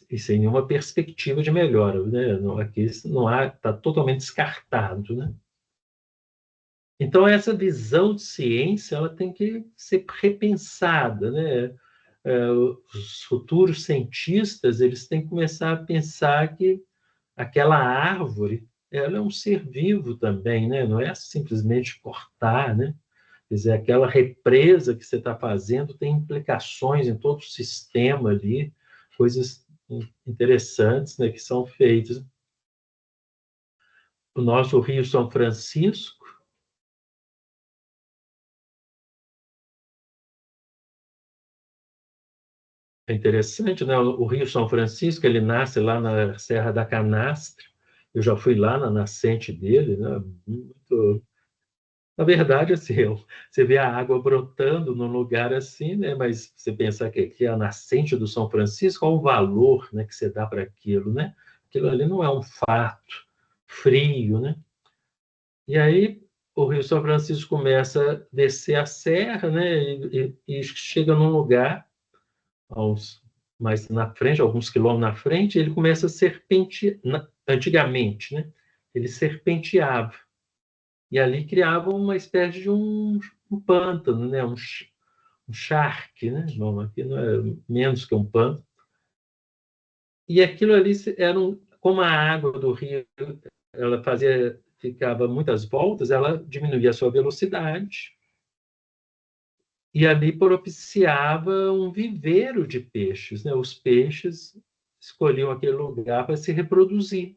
S1: e sem nenhuma perspectiva de melhora, né? Aqui não há, está totalmente descartado, né? Então essa visão de ciência ela tem que ser repensada, né? Os futuros cientistas eles têm que começar a pensar que aquela árvore, ela é um ser vivo também, né? Não é simplesmente cortar, né? Quer dizer, aquela represa que você está fazendo tem implicações em todo o sistema ali, coisas interessantes, né, que são feitas. O nosso Rio São Francisco é interessante, né? O Rio São Francisco, ele nasce lá na Serra da Canastra. Eu já fui lá na nascente dele, né? Muito... Na verdade, assim, você vê a água brotando num lugar assim, né? Mas você pensa que a nascente do São Francisco, qual o valor, né, que você dá para aquilo, né? Aquilo ali não é um fato frio, né? E aí o Rio São Francisco começa a descer a serra, né? E chega num lugar, mais na frente, alguns quilômetros na frente, ele começa a serpentear. Antigamente, né? Ele serpenteava. E ali criava uma espécie de um pântano, né? Um charque, né? Bom, aqui não é menos que um pântano. E aquilo ali era como a água do rio, ela ficava muitas voltas, ela diminuía a sua velocidade e ali propiciava um viveiro de peixes, né? Os peixes escolhiam aquele lugar para se reproduzir.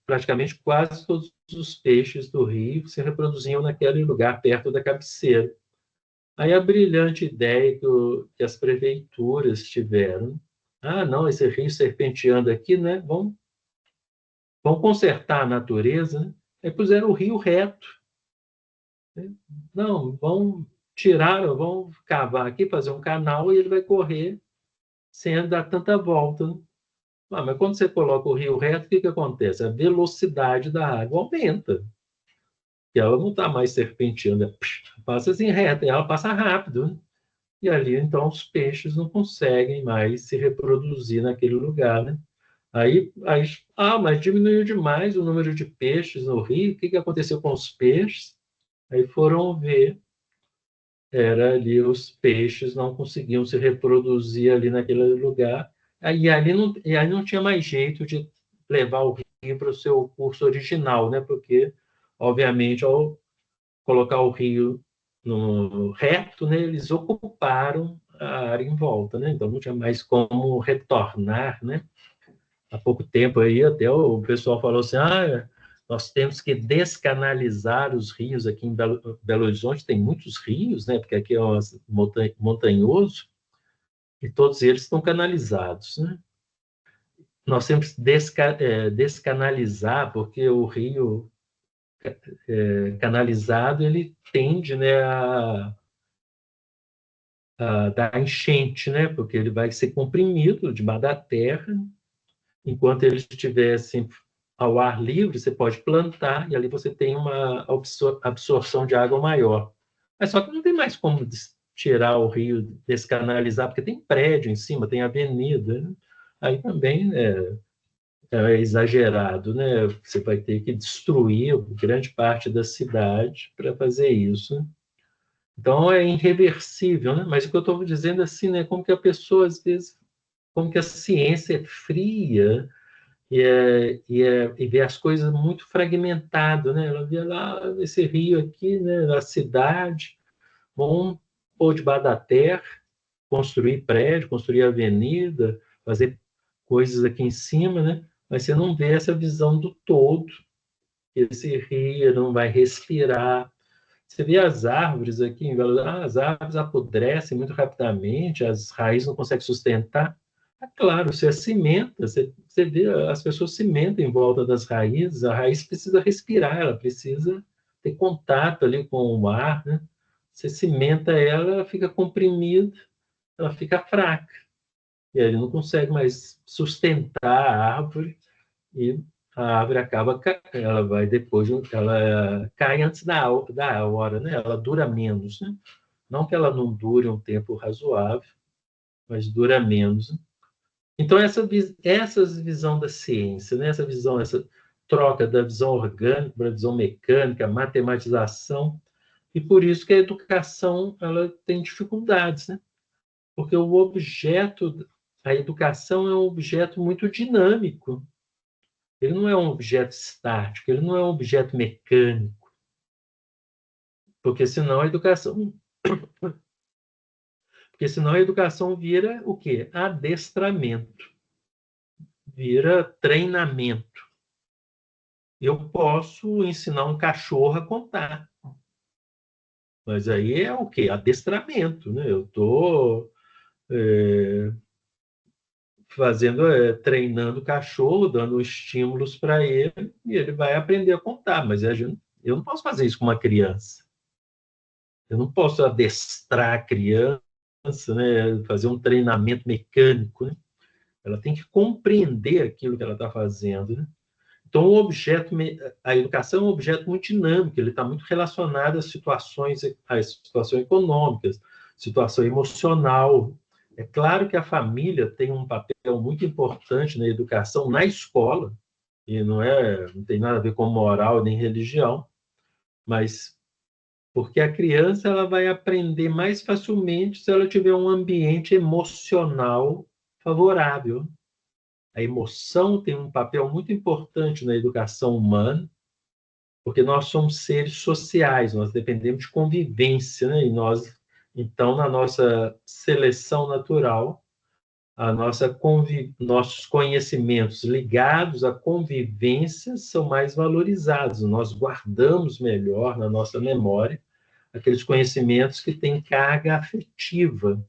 S1: Praticamente quase todos os peixes do rio se reproduziam naquele lugar perto da cabeceira. Aí a brilhante ideia que as prefeituras tiveram, não, esse rio serpenteando aqui, né? Vamos consertar a natureza, né? Aí puseram o rio reto. Não, vão cavar aqui, fazer um canal e ele vai correr sem dar tanta volta, né? Mas quando você coloca o rio reto, o que acontece? A velocidade da água aumenta. E ela não está mais serpenteando, passa assim reto, ela passa rápido, né? E ali, então, os peixes não conseguem mais se reproduzir naquele lugar, né? Mas diminuiu demais o número de peixes no rio, o que aconteceu com os peixes? Aí foram ver, era ali os peixes não conseguiam se reproduzir ali naquele lugar, e aí não tinha mais jeito de levar o rio para o seu curso original, né? Porque, obviamente, ao colocar o rio no reto, né, eles ocuparam a área em volta, né? Então não tinha mais como retornar, né? Há pouco tempo aí até o pessoal falou assim, nós temos que descanalizar os rios aqui em Belo Horizonte, tem muitos rios, né? Porque aqui é montanhoso e todos eles estão canalizados, né? Nós temos que descanalizar, porque o rio canalizado ele tende, né, a dar enchente, né? Porque ele vai ser comprimido debaixo da terra. Enquanto ele estiver assim, ao ar livre, você pode plantar e ali você tem uma absorção de água maior. Mas só que não tem mais como tirar o rio, descanalizar, porque tem prédio em cima, tem avenida, né? Aí também é exagerado, né? Você vai ter que destruir grande parte da cidade para fazer isso, né? Então é irreversível, né? Mas o que eu estou dizendo assim, né? Como que a pessoa às vezes, como que a ciência é fria e vê as coisas muito fragmentado, né? Ela vê lá esse rio aqui, né? Na cidade, vamos pôr debaixo da terra, construir prédio, construir avenida, fazer coisas aqui em cima, né? Mas você não vê essa visão do todo. Esse rio não vai respirar. Você vê as árvores aqui em Belo Horizonte, as árvores apodrecem muito rapidamente, as raízes não conseguem sustentar. É claro, você cimenta, você vê, as pessoas cimentam em volta das raízes, a raiz precisa respirar, ela precisa ter contato ali com o ar, né? Você cimenta ela, ela fica comprimida, ela fica fraca. E aí não consegue mais sustentar a árvore e a árvore acaba, ela vai depois, ela cai antes da hora, né? Ela dura menos, né? Não que ela não dure um tempo razoável, mas dura menos, né? Então, essa visão da ciência, né? Essa troca da visão orgânica para a visão mecânica, a matematização, e por isso que a educação ela tem dificuldades, né? Porque a educação é um objeto muito dinâmico. Ele não é um objeto estático, ele não é um objeto mecânico, porque senão a educação vira o quê? Adestramento, vira treinamento. Eu posso ensinar um cachorro a contar, mas aí é o quê? Adestramento, né? Eu estou treinando o cachorro, dando estímulos para ele, e ele vai aprender a contar, mas eu não posso fazer isso com uma criança. Eu não posso adestrar a criança, né? Fazer um treinamento mecânico, né? Ela tem que compreender aquilo que ela está fazendo, né? Então, a educação é um objeto muito dinâmico, ele está muito relacionado às situações econômicas, situação emocional. É claro que a família tem um papel muito importante na educação, na escola, e não tem nada a ver com moral nem religião, mas porque a criança ela vai aprender mais facilmente se ela tiver um ambiente emocional favorável. A emoção tem um papel muito importante na educação humana, porque nós somos seres sociais, nós dependemos de convivência, né? Então, na nossa seleção natural, nossos conhecimentos ligados à convivência são mais valorizados, nós guardamos melhor na nossa memória aqueles conhecimentos que têm carga afetiva,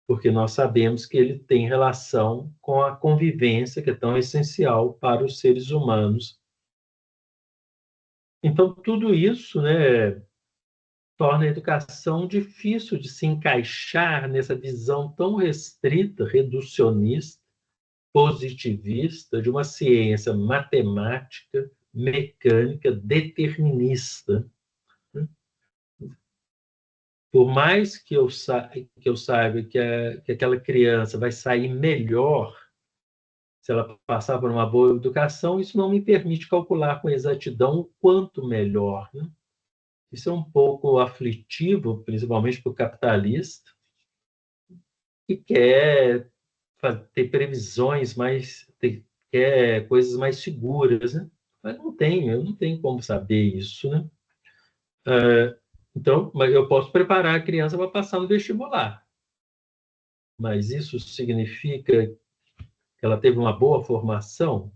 S1: porque nós sabemos que ele tem relação com a convivência, que é tão essencial para os seres humanos. Então, tudo isso, né, torna a educação difícil de se encaixar nessa visão tão restrita, reducionista, positivista, de uma ciência matemática, mecânica, determinista. Por mais que eu saiba que aquela criança vai sair melhor se ela passar por uma boa educação, isso não me permite calcular com exatidão o quanto melhor, né? Isso é um pouco aflitivo, principalmente para o capitalista, que quer ter previsões quer coisas mais seguras, né? Mas eu não tenho como saber isso, né? Então, mas eu posso preparar a criança para passar no vestibular. Mas isso significa que ela teve uma boa formação,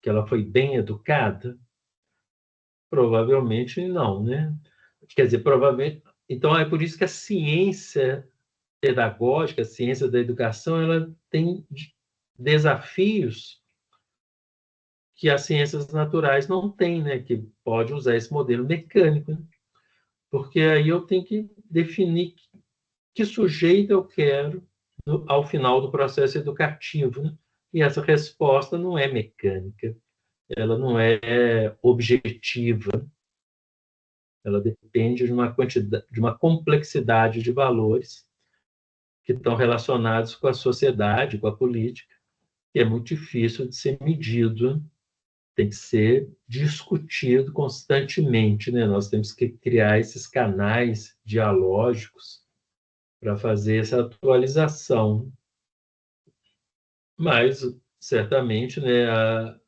S1: que ela foi bem educada? Provavelmente não, né? Quer dizer, provavelmente. Então, é por isso que a ciência pedagógica, a ciência da educação, ela tem desafios que as ciências naturais não têm, né? Que pode usar esse modelo mecânico, né? Porque aí eu tenho que definir que sujeito eu quero ao final do processo educativo, né? E essa resposta não é mecânica, ela não é objetiva, ela depende de uma quantidade, de uma complexidade de valores que estão relacionados com a sociedade, com a política, que é muito difícil de ser medido, tem que ser discutido constantemente, né? Nós temos que criar esses canais dialógicos para fazer essa atualização. Mas, certamente, né, a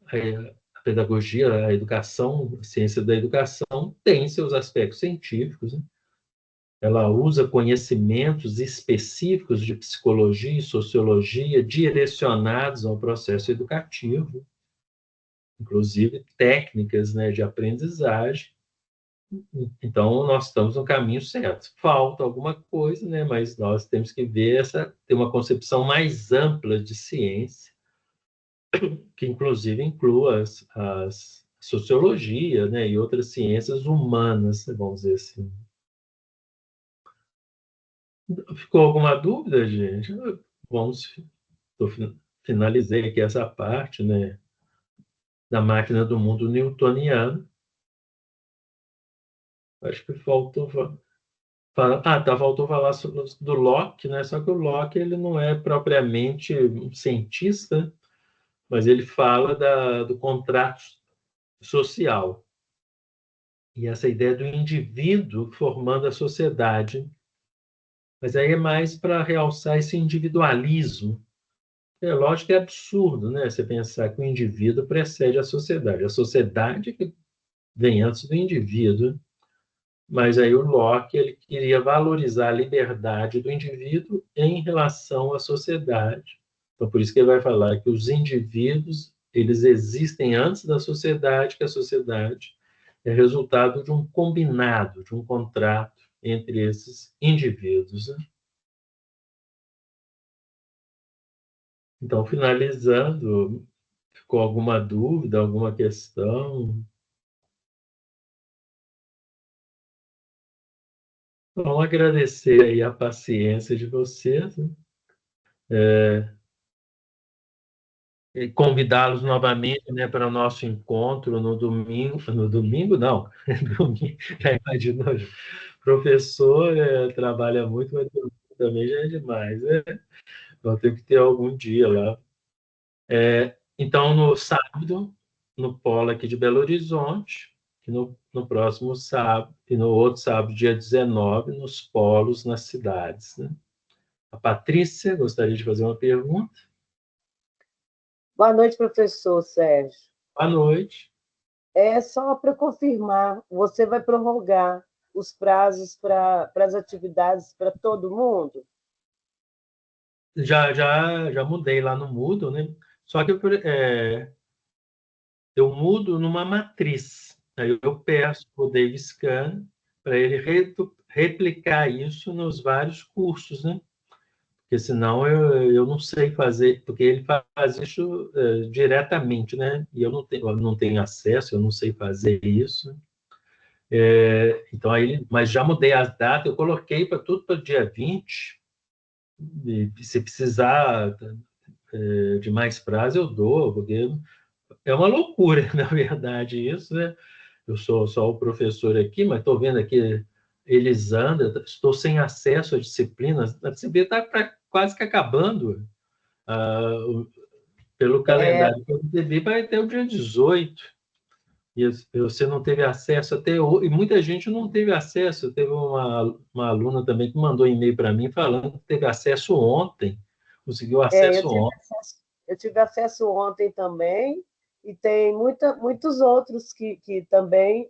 S1: pedagogia, a educação, a ciência da educação tem seus aspectos científicos, né? Ela usa conhecimentos específicos de psicologia e sociologia direcionados ao processo educativo, inclusive técnicas, né, de aprendizagem. Então, nós estamos no caminho certo. Falta alguma coisa, né, mas nós temos que ter uma concepção mais ampla de ciência, que inclusive inclua as sociologia, né, e outras ciências humanas, vamos dizer assim. Ficou alguma dúvida, gente? Vamos, finalizei aqui essa parte, né, da máquina do mundo newtoniano. Acho que faltou faltou falar do Locke, né? Só que o Locke ele não é propriamente um cientista, mas ele fala do contrato social. E essa ideia do indivíduo formando a sociedade. Mas aí é mais para realçar esse individualismo. É lógico que é absurdo, né? Você pensar que o indivíduo precede a sociedade. A sociedade que vem antes do indivíduo. Mas aí o Locke ele queria valorizar a liberdade do indivíduo em relação à sociedade. Então, por isso que ele vai falar que os indivíduos eles existem antes da sociedade, que a sociedade é resultado de um combinado, de um contrato entre esses indivíduos, né? Então, finalizando, ficou alguma dúvida, alguma questão? Vamos agradecer aí a paciência de vocês, né? E convidá-los novamente, né, para o nosso encontro no domingo não, domingo, já imaginou, professor trabalha muito, mas domingo também já é demais, né? Então tem que ter algum dia lá. Então, no sábado, no polo aqui de Belo Horizonte, e no próximo sábado, e no outro sábado, dia 19, nos polos, nas cidades, né? A Patrícia gostaria de fazer uma pergunta.
S4: Boa noite, professor Sérgio.
S1: Boa noite.
S4: É só para confirmar, você vai prorrogar os prazos para as atividades para todo mundo?
S1: Já mudei lá no Moodle, né? Só que eu mudo numa matriz. Aí eu peço para o Dave Scan para ele replicar isso nos vários cursos, né? Porque senão eu não sei fazer, porque ele faz isso diretamente, né? E eu não tenho acesso, eu não sei fazer isso. Então aí, mas já mudei as datas, eu coloquei para tudo para o dia 20. E se precisar de mais prazo, eu dou, porque é uma loucura, na verdade, isso, né? Eu sou só o professor aqui, mas estou vendo aqui Elisandra, estou sem acesso às disciplinas. A disciplina está quase que acabando. Pelo calendário que eu recebi, vai até o dia 18. E você não teve acesso até hoje. E muita gente não teve acesso. Teve uma aluna também que mandou e-mail para mim falando que teve acesso ontem. Conseguiu acesso ontem.
S4: Eu tive acesso ontem também, e tem muitos outros que também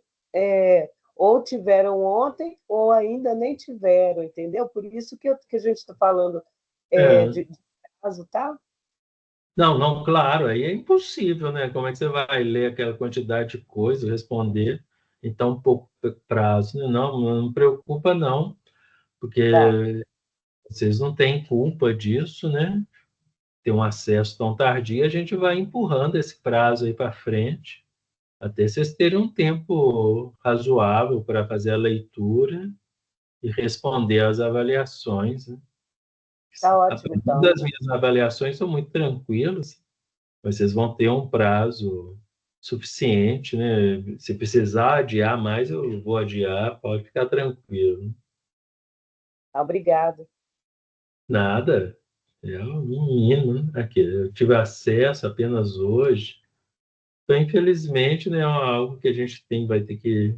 S4: ou tiveram ontem ou ainda nem tiveram, entendeu? Por isso que a gente está falando de prazo, tá?
S1: Não, claro, aí é impossível, né? Como é que você vai ler aquela quantidade de coisa, responder em tão pouco prazo? Né? Não preocupa, não,
S4: Tá.
S1: porque vocês não têm culpa disso, né? Ter um acesso tão tardio, a gente vai empurrando esse prazo aí para frente, até vocês terem um tempo razoável para fazer a leitura e responder às avaliações. Né?
S4: Tá ótimo, então.
S1: As minhas avaliações são muito tranquilas, mas vocês vão ter um prazo suficiente, né? Se precisar adiar mais, eu vou adiar, pode ficar tranquilo.
S4: Obrigada.
S1: Nada, é um menino, né? Aqui, eu tive acesso apenas hoje. Então, infelizmente, né, é algo que a gente vai ter que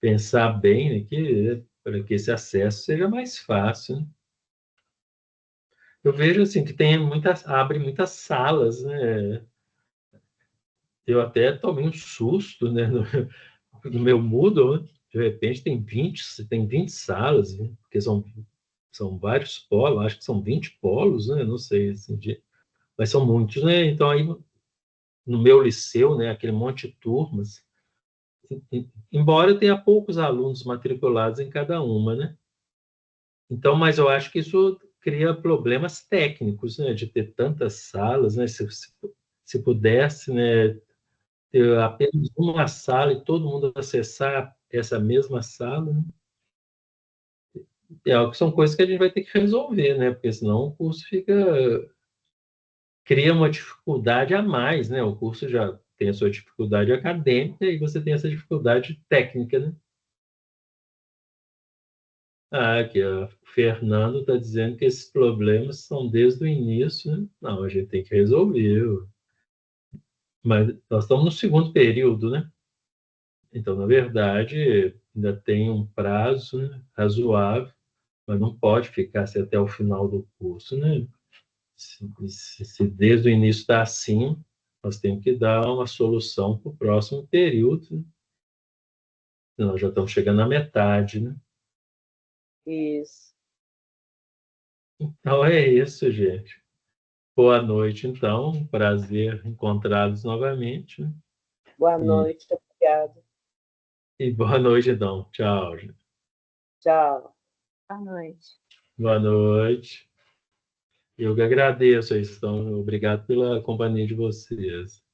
S1: pensar bem, né, para que esse acesso seja mais fácil. Né? Eu vejo assim que abre muitas salas, né? Eu até tomei um susto, né, no meu Moodle, né? De repente tem 20 salas, né? Porque são vários polos, acho que são 20 polos, né? Não sei, assim, mas são muitos, né? Então aí no meu liceu, né, aquele monte de turmas, embora tenha poucos alunos matriculados em cada uma, né? Então, mas eu acho que isso cria problemas técnicos, né, de ter tantas salas, né? Se pudesse, né, ter apenas uma sala e todo mundo acessar essa mesma sala, né? São coisas que a gente vai ter que resolver, né? Porque senão o curso cria uma dificuldade a mais, né? O curso já tem a sua dificuldade acadêmica e você tem essa dificuldade técnica, né? Aqui, ó, o Fernando está dizendo que esses problemas são desde o início, né? Não, a gente tem que resolver. Mas nós estamos no segundo período, né? Então, na verdade, ainda tem um prazo, né, razoável, mas não pode ficar até o final do curso, né? Se desde o início está assim, nós temos que dar uma solução para o próximo período, né? Nós já estamos chegando à metade, né?
S4: Isso.
S1: Então é isso, gente. Boa noite, então. Um prazer encontrá-los novamente. Né?
S4: Boa noite, obrigada.
S1: E boa noite, então. Tchau, gente.
S4: Tchau.
S3: Boa noite.
S1: Boa noite. Eu que agradeço, então, obrigado pela companhia de vocês.